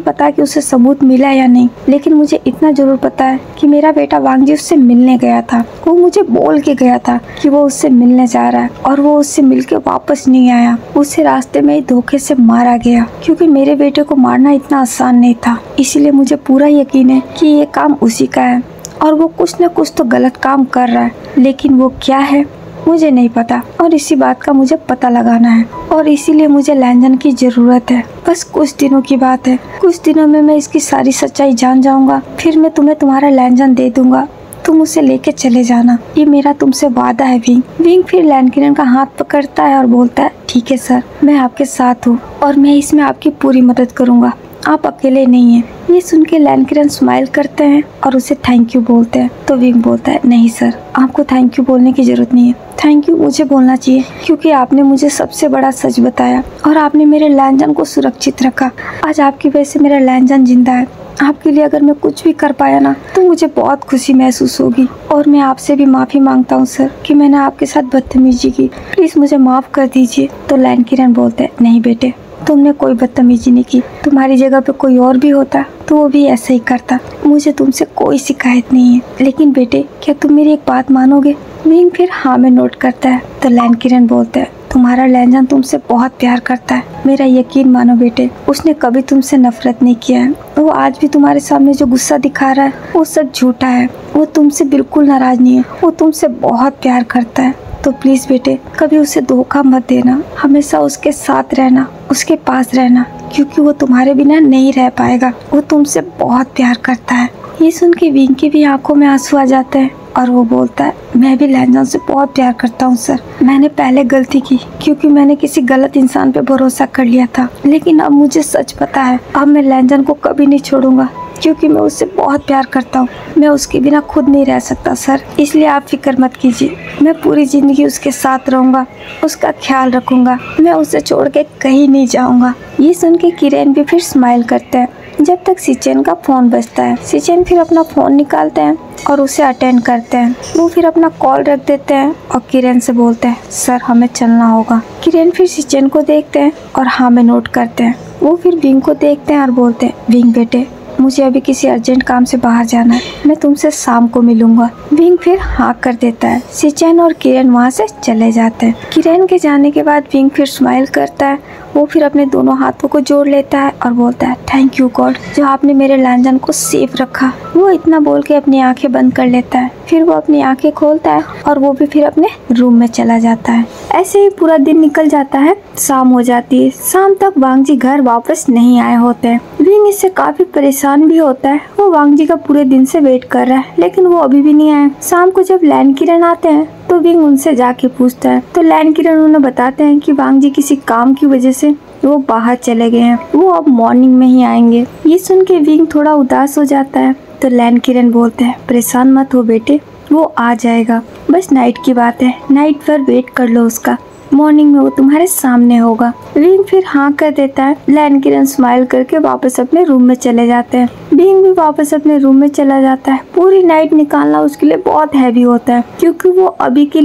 पता कि उसे सबूत मिला या नहीं, लेकिन मुझे इतना जरूर पता है कि मेरा बेटा वांग जी उससे मिलने गया था। वो मुझे बोल के गया था कि वो उससे मिलने जा रहा है और वो उससे मिलके वापस नहीं आया। उसे रास्ते में ही धोखे से मारा गया, क्योंकि मेरे बेटे को मारना इतना आसान नहीं था। इसीलिए मुझे पूरा यकीन है कि ये काम उसी का है और वो कुछ न कुछ तो गलत काम कर रहा है, लेकिन वो क्या है मुझे नहीं पता और इसी बात का मुझे पता लगाना है और इसीलिए मुझे लैंजन की जरूरत है। बस कुछ दिनों की बात है, कुछ दिनों में मैं इसकी सारी सच्चाई जान जाऊंगा, फिर मैं तुम्हें तुम्हारा लैंजन दे दूंगा, तुम उसे लेके चले जाना, ये मेरा तुमसे वादा है विंग। विंग फिर लैन किरण का हाथ पकड़ता है और बोलता है, ठीक है सर, मैं आपके साथ हूँ और मैं इसमें आपकी पूरी मदद करूँगा, आप अकेले नहीं हैं। ये सुन के लैन किरण स्माइल करते हैं और उसे थैंक यू बोलते हैं। तो विंग बोलता है, नहीं सर, आपको थैंक यू बोलने की जरूरत नहीं है, थैंक यू मुझे बोलना चाहिए, क्योंकि आपने मुझे सबसे बड़ा सच बताया और आपने मेरे लैंजन को सुरक्षित रखा। आज आपकी वजह से मेरा लैंजन जिंदा है। आपके लिए अगर मैं कुछ भी कर पाया ना तो मुझे बहुत खुशी महसूस होगी और मैं आपसे भी माफी मांगता हूँ सर कि मैंने आपके साथ बदतमीजी की, प्लीज मुझे माफ कर दीजिए। तो लैन किरण बोलते हैं, नहीं बेटे, तुमने कोई बदतमीजी नहीं की, तुम्हारी जगह पे कोई और भी होता तो वो भी ऐसा ही करता, मुझे तुमसे कोई शिकायत नहीं है। लेकिन बेटे, क्या तुम मेरी एक बात मानोगे? विंग फिर हाँ में नोट करता है। तो लैन किरण बोलते हैं, तुम्हारा लैंजन तुमसे बहुत प्यार करता है, मेरा यकीन मानो बेटे, उसने कभी तुमसे नफरत नहीं किया है। वो आज भी तुम्हारे सामने जो गुस्सा दिखा रहा है वो सब झूठा है, वो तुमसे बिल्कुल नाराज नहीं है, वो तुमसे बहुत प्यार करता है। तो प्लीज बेटे, कभी उसे धोखा मत देना, हमेशा उसके साथ रहना, उसके पास रहना, क्योंकि वो तुम्हारे बिना नहीं रह पाएगा, वो तुमसे बहुत प्यार करता है। ये सुन के विंग की भी आंखों में आंसू आ जाते हैं और वो बोलता है, मैं भी लैंजन से बहुत प्यार करता हूँ सर, मैंने पहले गलती की क्योंकि मैंने किसी गलत इंसान पे भरोसा कर लिया था, लेकिन अब मुझे सच पता है, अब मैं लैंजन को कभी नहीं छोड़ूंगा, क्योंकि मैं उससे बहुत प्यार करता हूँ। मैं उसके बिना खुद नहीं रह सकता सर, इसलिए आप फिक्र मत कीजिए, मैं पूरी जिंदगी उसके साथ रहूंगा, उसका ख्याल रखूंगा, मैं उसे छोड़ के कहीं नहीं जाऊंगा। ये सुन के किरण भी फिर स्माइल करते हैं जब तक सिचेन का फोन बजता है। सिचेन फिर अपना फोन निकालते हैं और उसे अटेंड करते हैं। वो फिर अपना कॉल रख देते हैं और किरण से बोलते हैं, सर हमें चलना होगा। किरण फिर सिचेन को देखते हैं और हाँ में नोट करते हैं। वो फिर विंग को देखते हैं और बोलते हैं, विंग बेटे मुझे अभी किसी अर्जेंट काम से बाहर जाना है, मैं तुमसे शाम को मिलूंगा। विंग फिर हाँ कर देता है। सिचेन और किरण वहाँ से चले जाते हैं। किरण के जाने के बाद विंग फिर स्माइल करता है। वो फिर अपने दोनों हाथों को जोड़ लेता है और बोलता है, थैंक यू गॉड जो आपने मेरे लैंजन को सेफ रखा। वो इतना बोल के अपनी आंखें बंद कर लेता है। फिर वो अपनी आंखें खोलता है और वो भी फिर अपने रूम में चला जाता है। ऐसे ही पूरा दिन निकल जाता है। शाम हो जाती है। शाम तक वांग जी घर वापस नहीं आए होते हैं। विंग इससे काफी परेशान भी होता है। वो वांग जी का पूरे दिन से वेट कर रहा है लेकिन वो अभी भी नहीं आए। शाम को जब लैन किरण आते हैं तो विंग उनसे जाके पूछता है तो लैन किरण उन्हें बताते हैं कि वांग जी किसी काम की वजह से वो बाहर चले गए हैं, वो अब मॉर्निंग में ही आएंगे। ये सुन के विंग थोड़ा उदास हो जाता है। तो लैन किरण बोलते हैं, परेशान मत हो बेटे, वो आ जाएगा, बस नाइट की बात है, नाइट पर वेट कर लो उसका, मॉर्निंग में वो तुम्हारे सामने होगा। विंग फिर हाँ कर देता है। लैन किरण स्माइल करके वापस अपने रूम में चले जाते हैं। विंग भी वापस अपने रूम में चला जाता है। पूरी नाइट निकालना उसके लिए बहुत हैवी होता है क्योंकि वो अभी के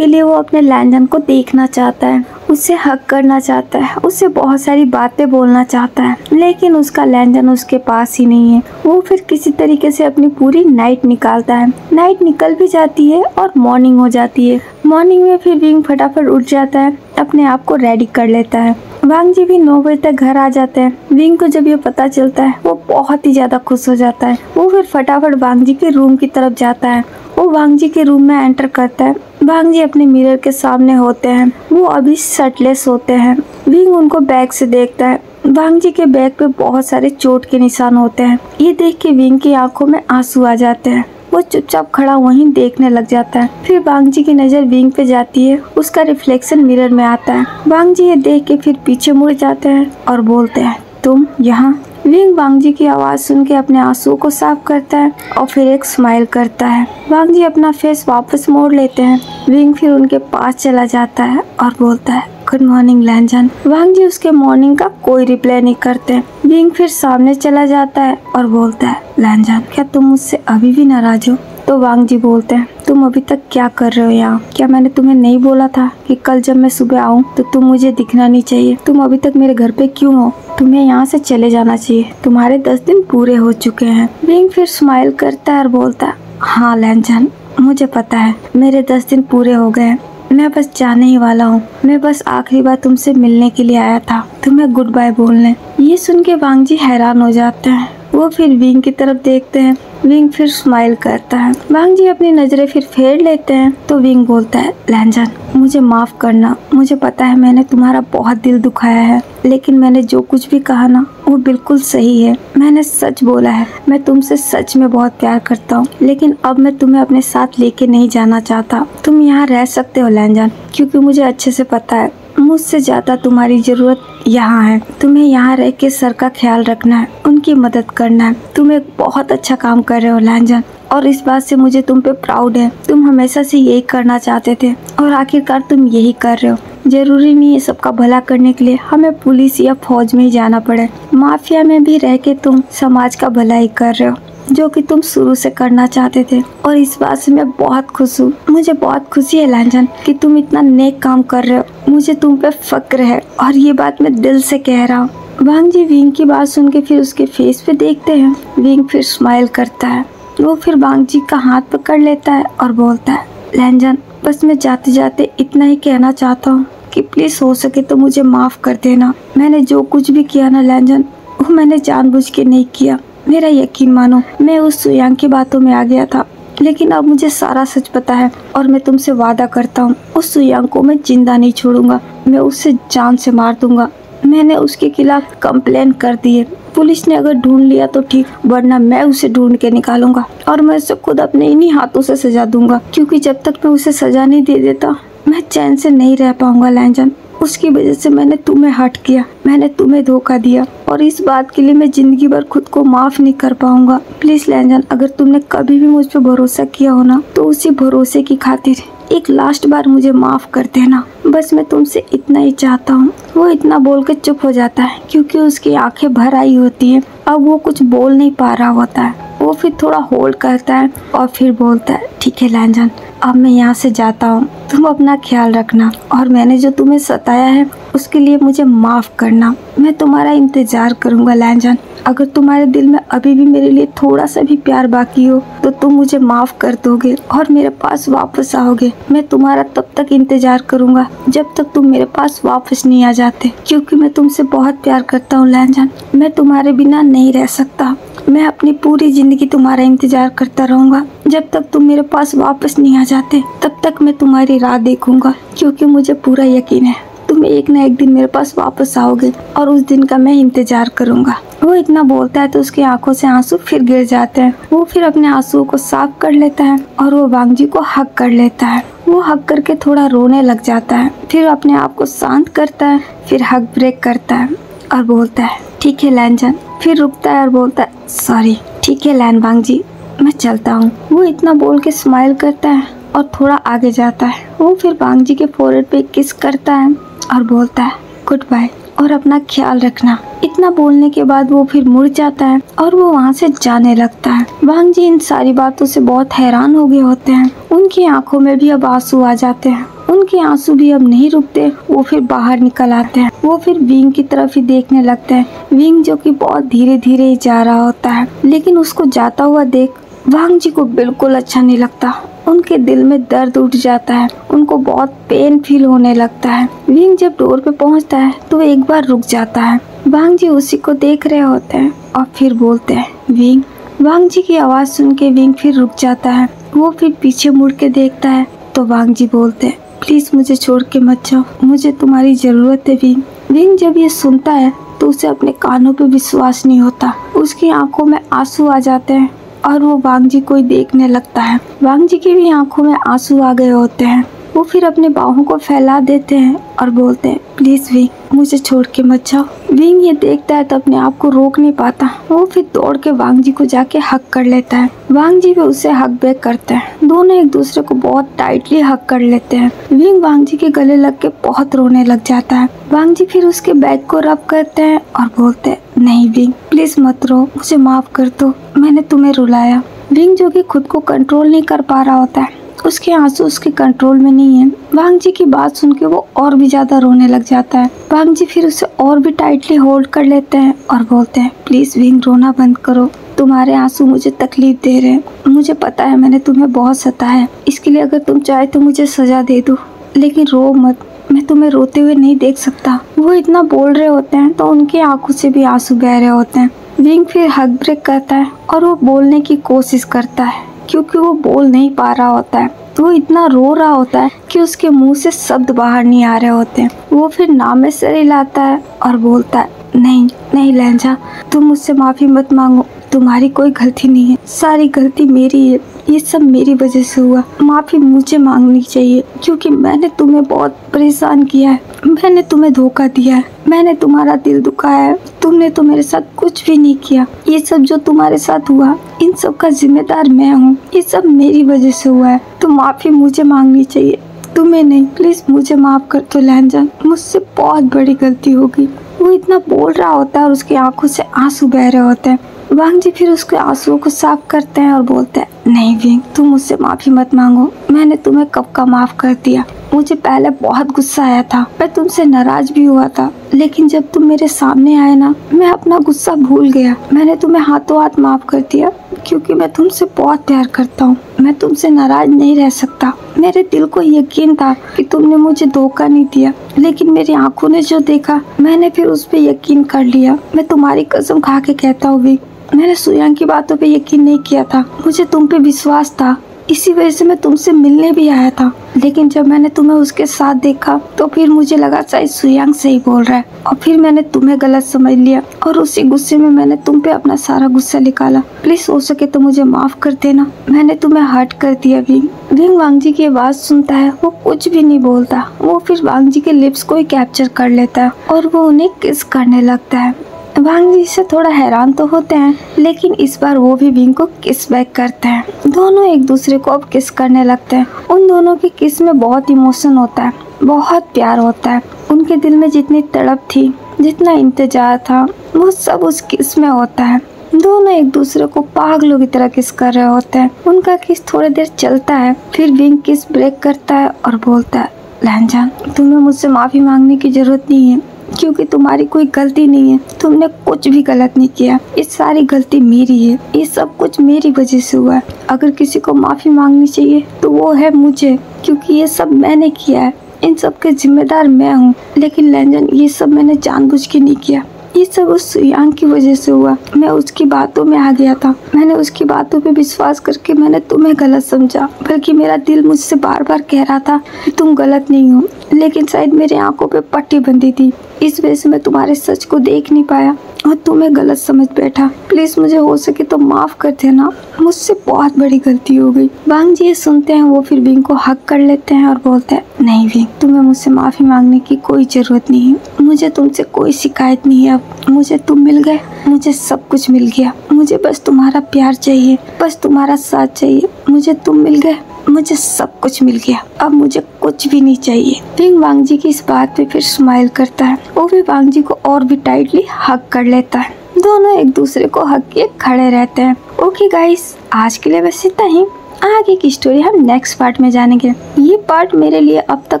लिए वो अपने लैंजन को देखना चाहता है, उससे हक करना चाहता है, उससे बहुत सारी बातें बोलना चाहता है, लेकिन उसका लैंजन उसके पास ही नहीं है। वो फिर किसी तरीके से अपनी पूरी नाइट निकालता है। नाइट निकल भी जाती है और मॉर्निंग हो जाती है। मॉर्निंग में फिर विंग फटाफट उठ जाता है, अपने आप को रेडी कर लेता है। वांग जी भी 9 बजे तक घर आ जाते हैं। विंग को जब ये पता चलता है वो बहुत ही ज्यादा खुश हो जाता है। वो फिर फटाफट वांग जी के रूम की तरफ जाता है। वो वांग जी के रूम में एंटर करता है। वांग जी अपने मिरर के सामने होते हैं। वो अभी शर्टलेस होते हैं। विंग उनको बैग से देखता है। वांग जी के बैग पे बहुत सारे चोट के निशान होते हैं। ये देख के विंग की आंखों में आंसू आ जाते हैं। वो चुपचाप खड़ा वहीं देखने लग जाता है। फिर वांग जी की नजर विंग पे जाती है। उसका रिफ्लेक्शन मिरर में आता है। वांग जी ये देख के फिर पीछे मुड़ जाते हैं और बोलते हैं, तुम यहाँ। विंग वांग जी की आवाज सुन के अपने आंसुओं को साफ करता है और फिर एक स्माइल करता है। वांग जी अपना फेस वापस मोड़ लेते हैं। विंग फिर उनके पास चला जाता है और बोलता है, गुड मॉर्निंग लैंजन। वांग जी उसके मॉर्निंग का कोई रिप्लाई नहीं करते। विंग फिर सामने चला जाता है और बोलता है, लैंजन क्या तुम मुझसे अभी भी नाराज हो? तो वांग जी बोलते हैं, तुम अभी तक क्या कर रहे हो यहाँ? क्या मैंने तुम्हें नहीं बोला था कि कल जब मैं सुबह आऊँ तो तुम मुझे दिखना नहीं चाहिए? तुम अभी तक मेरे घर पे क्यों हो? तुम्हें यहाँ से चले जाना चाहिए, तुम्हारे 10 दिन पूरे हो चुके हैं। विंग फिर स्माइल करता है और बोलता है, हाँ लैंजन मुझे पता है मेरे 10 दिन पूरे हो गए, मैं बस जाने ही वाला हूँ। मैं बस आखिरी बार तुमसे मिलने के लिए आया था, तुम्हें गुड बाय बोलने। ये सुन के वांग जी हैरान हो जाते हैं। वो फिर विंग की तरफ देखते हैं। विंग फिर स्माइल करता है। वांग जी अपनी नजरें फिर फेर लेते हैं। तो विंग बोलता है, लैंजन मुझे माफ करना, मुझे पता है मैंने तुम्हारा बहुत दिल दुखाया है, लेकिन मैंने जो कुछ भी कहा ना वो बिल्कुल सही है। मैंने सच बोला है, मैं तुमसे सच में बहुत प्यार करता हूँ, लेकिन अब मैं तुम्हें अपने साथ लेके नहीं जाना चाहता। तुम यहाँ रह सकते हो लैंजन, क्योंकि मुझे अच्छे से पता है मुझसे ज्यादा तुम्हारी जरूरत यहाँ है। तुम्हें यहाँ रह के सर का ख्याल रखना है, उनकी मदद करना है। तुम एक बहुत अच्छा काम कर रहे हो लैंजन, और इस बात से मुझे तुम पे प्राउड है। तुम हमेशा से यही करना चाहते थे और आखिरकार तुम यही कर रहे हो। जरूरी नहीं है सबका भला करने के लिए हमें पुलिस या फौज में ही जाना पड़े। माफिया में भी रह के तुम समाज का भला ही कर रहे हो, जो कि तुम शुरू से करना चाहते थे, और इस बात से मैं बहुत खुश हूँ। मुझे बहुत खुशी है लैंजन कि तुम इतना नेक काम कर रहे हो। मुझे तुम पे फक्र है और ये बात मैं दिल से कह रहा हूँ। वांग जी विंग की बात सुन के फिर उसके फेस पे देखते हैं। विंग फिर स्माइल करता है। वो फिर वांग जी का हाथ पकड़ लेता है और बोलता है, लैंजन बस मैं जाते जाते इतना ही कहना चाहता हूँ कि प्लीज हो सके तो मुझे माफ कर देना। मैंने जो कुछ भी किया ना लैंजन, वो मैंने जानबूझ के नहीं किया। मेरा यकीन मानो, मैं उस सुयांग की बातों में आ गया था, लेकिन अब मुझे सारा सच पता है और मैं तुमसे वादा करता हूँ उस सुयांग को मैं जिंदा नहीं छोड़ूंगा। मैं उसे जान से मार दूंगा। मैंने उसके खिलाफ कंप्लेन कर दी है। पुलिस ने अगर ढूंढ लिया तो ठीक, वरना मैं उसे ढूंढ के निकालूंगा और मैं उसे खुद अपने इन्हीं हाथों से सजा दूंगा, क्योंकि जब तक मैं उसे सजा नहीं दे देता मैं चैन से नहीं रह पाऊंगा लैंजन। उसकी वजह से मैंने तुम्हें हर्ट किया, मैंने तुम्हें धोखा दिया और इस बात के लिए मैं जिंदगी भर खुद को माफ नहीं कर पाऊंगा। प्लीज लैंजन, अगर तुमने कभी भी मुझ पर भरोसा किया हो ना तो उसी भरोसे की खातिर एक लास्ट बार मुझे माफ कर देना। बस मैं तुमसे इतना ही चाहता हूँ। वो इतना बोल के चुप हो जाता है क्योंकि उसकी आंखें भर आई होती है। अब वो कुछ बोल नहीं पा रहा होता है। वो फिर थोड़ा होल्ड करता है और फिर बोलता है, ठीक है लैंजन, अब मैं यहाँ से जाता हूँ, तुम अपना ख्याल रखना और मैंने जो तुम्हें सताया है उसके लिए मुझे माफ करना। मैं तुम्हारा इंतजार करूँगा लैंजन। अगर तुम्हारे दिल में अभी भी मेरे लिए थोड़ा सा भी प्यार बाकी हो तो तुम मुझे माफ कर दोगे और मेरे पास वापस आओगे। मैं तुम्हारा तब तक इंतजार करूँगा जब तक तुम मेरे पास वापस नहीं आ जाते, क्योंकि मैं तुमसे बहुत प्यार करता हूँ लैंजन। मैं तुम्हारे बिना नहीं रह सकता। मैं अपनी पूरी जिंदगी तुम्हारा इंतजार करता रहूंगा। जब तक तुम मेरे पास वापस नहीं आ जाते तब तक मैं तुम्हारी राह देखूंगा, क्योंकि मुझे पूरा यकीन है तुम एक न एक दिन मेरे पास वापस आओगे और उस दिन का मैं इंतजार करूंगा। वो इतना बोलता है तो उसकी आंखों से आंसू फिर गिर जाते हैं। वो फिर अपने आंसुओं को साफ कर लेता है और वो वांगजी को हग कर लेता है। वो हग करके थोड़ा रोने लग जाता है, फिर अपने आप को शांत करता है, फिर हग ब्रेक करता है और बोलता है, ठीक है लैंजन। फिर रुकता है और बोलता है, सॉरी। ठीक है लैन वांगजी, मैं चलता हूँ। वो इतना बोल के स्माइल करता है और थोड़ा आगे जाता है। वो फिर वांगजी के फोrehead पे किस करता है और बोलता है, गुड बाय और अपना ख्याल रखना। इतना बोलने के बाद वो फिर मुड़ जाता है और वो वहाँ से जाने लगता है। वांगजी इन सारी बातों से बहुत हैरान हो गए होते हैं। उनकी आंखों में भी अब आंसू आ जाते हैं। उनके आंसू भी अब नहीं रुकते। वो फिर बाहर निकल आते हैं। वो फिर विंग की तरफ ही देखने लगते हैं। विंग जो कि बहुत धीरे धीरे ही जा रहा होता है, लेकिन उसको जाता हुआ देख वांगजी को बिल्कुल अच्छा नहीं लगता। उनके दिल में दर्द उठ जाता है। उनको बहुत पेन फील होने लगता है। विंग जब डोर पे पहुंचता है तो एक बार रुक जाता है। वांगजी उसी को देख रहे होते हैं और फिर बोलते हैं, विंग। वांगजी की आवाज सुन के विंग फिर रुक जाता है। वो फिर पीछे मुड़ के देखता है तो वांगजी बोलते हैं, प्लीज मुझे छोड़ के मत जाओ, मुझे तुम्हारी जरूरत है विंग। विंग जब ये सुनता है तो उसे अपने कानों पे विश्वास नहीं होता। उसकी आंखों में आंसू आ जाते हैं और वो वांगजी को ही देखने लगता है। वांगजी की भी आंखों में आंसू आ गए होते हैं। वो फिर अपने बाहों को फैला देते हैं और बोलते हैं, प्लीज विंग, मुझे छोड़ के मत जाओ। विंग ये देखता है तो अपने आप को रोक नहीं पाता। वो फिर दौड़ के वांगजी को जाके हग कर लेता है। वांगजी भी उसे हग बैक करते हैं। दोनों एक दूसरे को बहुत टाइटली हग कर लेते हैं। विंग वांगजी के गले लग के बहुत रोने लग जाता है। वांगजी फिर उसके बैक को रब करते हैं और बोलते हैं, नहीं विंग, प्लीज मत रो, मुझे माफ कर दो, मैंने तुम्हें रुलाया। विंग जो कि खुद को कंट्रोल नहीं कर पा रहा होता है, उसके आंसू उसके कंट्रोल में नहीं है। वांगजी की बात सुन के वो और भी ज्यादा रोने लग जाता है। वांगजी फिर उसे और भी टाइटली होल्ड कर लेते हैं और बोलते हैं, प्लीज विंग, रोना बंद करो, तुम्हारे आंसू मुझे तकलीफ दे रहे हैं। मुझे पता है मैंने तुम्हें बहुत सताया है, इसके लिए अगर तुम चाहे तो मुझे सजा दे दो, लेकिन रो मत, मैं तुम्हें रोते हुए नहीं देख सकता। वो इतना बोल रहे होते हैं तो उनकी आंखों से भी आंसू बह रहे होते हैं। विंग फिर हग ब्रेक करता है और वो बोलने की कोशिश करता है, क्योंकि वो बोल नहीं पा रहा होता है। वो इतना रो रहा होता है कि उसके मुंह से शब्द बाहर नहीं आ रहे होते हैं। वो फिर नाम में सर हिलाता है और बोलता है, नहीं नहीं लैंजा, तुम मुझसे माफी मत मांगो, तुम्हारी कोई गलती नहीं है, सारी गलती मेरी है, ये सब मेरी वजह से हुआ। माफी मुझे मांगनी चाहिए, क्योंकि मैंने तुम्हें बहुत परेशान किया है, मैंने तुम्हें धोखा दिया है, मैंने तुम्हारा दिल दुखाया है, तुमने तो मेरे साथ कुछ भी नहीं किया। ये सब जो तुम्हारे साथ हुआ, इन सब का जिम्मेदार मैं हूँ, ये सब मेरी वजह से हुआ है, तो माफी मुझे मांगनी चाहिए, तुम्हें नहीं। प्लीज मुझे माफ कर दो लैंजन, मुझसे बहुत बड़ी गलती हो गई। वो इतना बोल रहा होता है और उसकी आंखों से आंसू बह रहे होते हैं। वांगजी फिर उसके आंसुओं को साफ करते हैं और बोलते हैं, नहीं विंग, तुम मुझसे माफी मत मांगो, मैंने तुम्हें कब का माफ कर दिया। मुझे पहले बहुत गुस्सा आया था, मैं तुमसे नाराज भी हुआ था, लेकिन जब तुम मेरे सामने आए ना, मैं अपना गुस्सा भूल गया। मैंने तुम्हें हाथों हाथ माफ कर दिया, क्योंकि मैं तुमसे बहुत प्यार करता हूँ। मैं तुमसे नाराज नहीं रह सकता। मेरे दिल को यकीन था कि तुमने मुझे धोखा नहीं दिया, लेकिन मेरी आंखों ने जो देखा, मैंने फिर उस पर यकीन कर लिया। मैं तुम्हारी कसम खा के कहता हूँ विंग, मैंने सुयांग की बातों पे यकीन नहीं किया था, मुझे तुम पे विश्वास था, इसी वजह से मैं तुमसे मिलने भी आया था, लेकिन जब मैंने तुम्हें उसके साथ देखा तो फिर मुझे लगा शायद सुयांग सही बोल रहा है, और फिर मैंने तुम्हें गलत समझ लिया और उसी गुस्से में मैंने तुम पे अपना सारा गुस्सा निकाला। प्लीज हो सके तो मुझे माफ कर देना, मैंने तुम्हें हर्ट कर दिया। विंग वांग जी की आवाज सुनता है, वो कुछ भी नहीं बोलता, वो फिर वांग जी के लिप्स को ही कैप्चर कर लेता है और वो उन्हें किस करने लगता है। वांग जी से थोड़ा हैरान तो होते हैं, लेकिन इस बार वो भी विंग को किस बैक करते हैं। दोनों एक दूसरे को अब किस करने लगते हैं। उन दोनों की किस में बहुत इमोशन होता है, बहुत प्यार होता है। उनके दिल में जितनी तड़प थी, जितना इंतजार था, वो सब उस किस में होता है। दोनों एक दूसरे को पागलों की तरह किस कर रहे होते हैं। उनका किस थोड़ी देर चलता है, फिर विंग किस ब्रेक करता है और बोलता है, लहनजान, तुम्हें मुझसे माफी मांगने की जरूरत नहीं है, क्योंकि तुम्हारी कोई गलती नहीं है, तुमने कुछ भी गलत नहीं किया, ये सारी गलती मेरी है, ये सब कुछ मेरी वजह से हुआ है। अगर किसी को माफी मांगनी चाहिए तो वो है मुझे, क्योंकि ये सब मैंने किया है, इन सब के जिम्मेदार मैं हूँ। लेकिन लहनजान, ये सब मैंने जानबूझ के नहीं किया, ये सब उस सुयांग की वजह से हुआ। मैं उसकी बातों में आ गया था, मैंने उसकी बातों पे विश्वास करके मैंने तुम्हें गलत समझा, बल्कि मेरा दिल मुझसे बार बार कह रहा था कि तुम गलत नहीं हो, लेकिन शायद मेरी आंखों पे पट्टी बंधी थी, इस वजह से मैं तुम्हारे सच को देख नहीं पाया और तुम्हें गलत समझ बैठा। प्लीज मुझे हो सके तो माफ कर देना, मुझसे बहुत बड़ी गलती हो गई। वांग जी ये सुनते हैं, वो फिर विंग को हक कर लेते हैं और बोलते हैं, नहीं विंग, तुम्हें मुझसे माफी मांगने की कोई जरूरत नहीं है, मुझे तुमसे कोई शिकायत नहीं है। अब मुझे तुम मिल गए, मुझे सब कुछ मिल गया, मुझे बस तुम्हारा प्यार चाहिए, बस तुम्हारा साथ चाहिए। मुझे तुम मिल गए, मुझे सब कुछ मिल गया, अब मुझे कुछ भी नहीं चाहिए। विंग वांग जी की इस बात पे फिर स्माइल करता है, वो भी वांग जी को और भी टाइटली हक कर लेता है। दोनों एक दूसरे को हक किए खड़े रहते हैं। ओके गाइस, आज के लिए बस इतना ही। आगे की स्टोरी हम नेक्स्ट पार्ट में जानेंगे। ये पार्ट मेरे लिए अब तक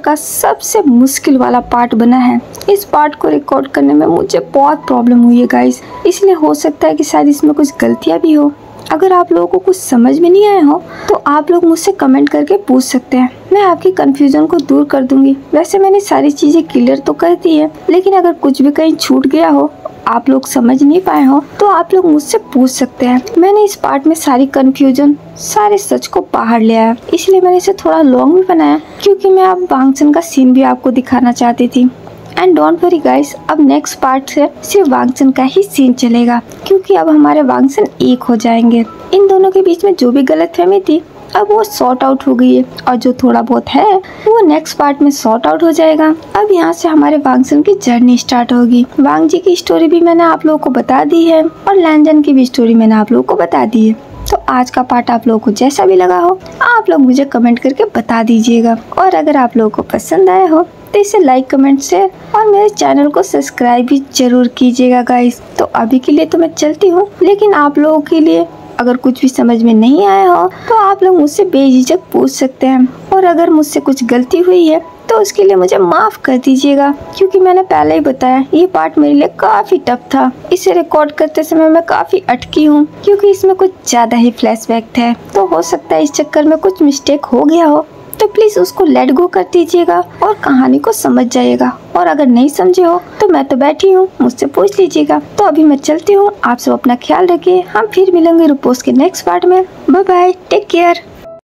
का सबसे मुश्किल वाला पार्ट बना है। इस पार्ट को रिकॉर्ड करने में मुझे बहुत प्रॉब्लम हुई है गाइस, इसलिए हो सकता है कि शायद इसमें कुछ गलतियाँ भी हो। अगर आप लोगों को कुछ समझ में नहीं आया हो तो आप लोग मुझसे कमेंट करके पूछ सकते हैं, मैं आपकी कंफ्यूजन को दूर कर दूंगी। वैसे मैंने सारी चीजें क्लियर तो कर दी है, लेकिन अगर कुछ भी कहीं छूट गया हो, आप लोग समझ नहीं पाए हो, तो आप लोग मुझसे पूछ सकते हैं। मैंने इस पार्ट में सारी कंफ्यूजन, सारे सच को बाहर ले आया, इसलिए मैंने इसे थोड़ा लॉन्ग भी बनाया, क्योंकि मैं अब वांगचन का सीन भी आपको दिखाना चाहती थी। एंड डोंट वरी गाइस, अब नेक्स्ट पार्ट से सिर्फ वांगचन का ही सीन चलेगा, क्योंकि अब हमारे वांगचन एक हो जाएंगे। इन दोनों के बीच में जो भी गलतफहमी थी अब वो सॉर्ट आउट हो गई है, और जो थोड़ा बहुत है वो नेक्स्ट पार्ट में सॉर्ट आउट हो जाएगा। अब यहाँ से हमारे वांगचन की जर्नी स्टार्ट होगी। वांग जी की स्टोरी भी मैंने आप लोगों को बता दी है, और लहनजान की भी स्टोरी मैंने आप लोगों को बता दी है। तो आज का पार्ट आप लोगों को जैसा भी लगा हो, आप लोग मुझे कमेंट करके बता दीजिएगा। और अगर आप लोगों को पसंद आया हो तो इसे लाइक, कमेंट, शेयर और मेरे चैनल को सब्सक्राइब भी जरूर कीजिएगा गाइस। तो अभी के लिए तो मैं चलती हूँ, लेकिन आप लोगों के लिए अगर कुछ भी समझ में नहीं आया हो तो आप लोग मुझसे बेझिझक पूछ सकते हैं, और अगर मुझसे कुछ गलती हुई है तो उसके लिए मुझे माफ कर दीजिएगा, क्योंकि मैंने पहले ही बताया ये पार्ट मेरे लिए काफी टफ था। इसे रिकॉर्ड करते समय मैं काफी अटकी हूँ, क्योंकि इसमें कुछ ज्यादा ही फ्लैशबैक थे, तो हो सकता है इस चक्कर में कुछ मिस्टेक हो गया हो, तो प्लीज उसको लेट गो कर दीजिएगा और कहानी को समझ जाइएगा। और अगर नहीं समझे हो तो मैं तो बैठी हूँ, मुझसे पूछ लीजिएगा। तो अभी मैं चलती हूँ, आप सब अपना ख्याल रखिए, हम फिर मिलेंगे रूपोस के नेक्स्ट पार्ट में। Bye bye, take care.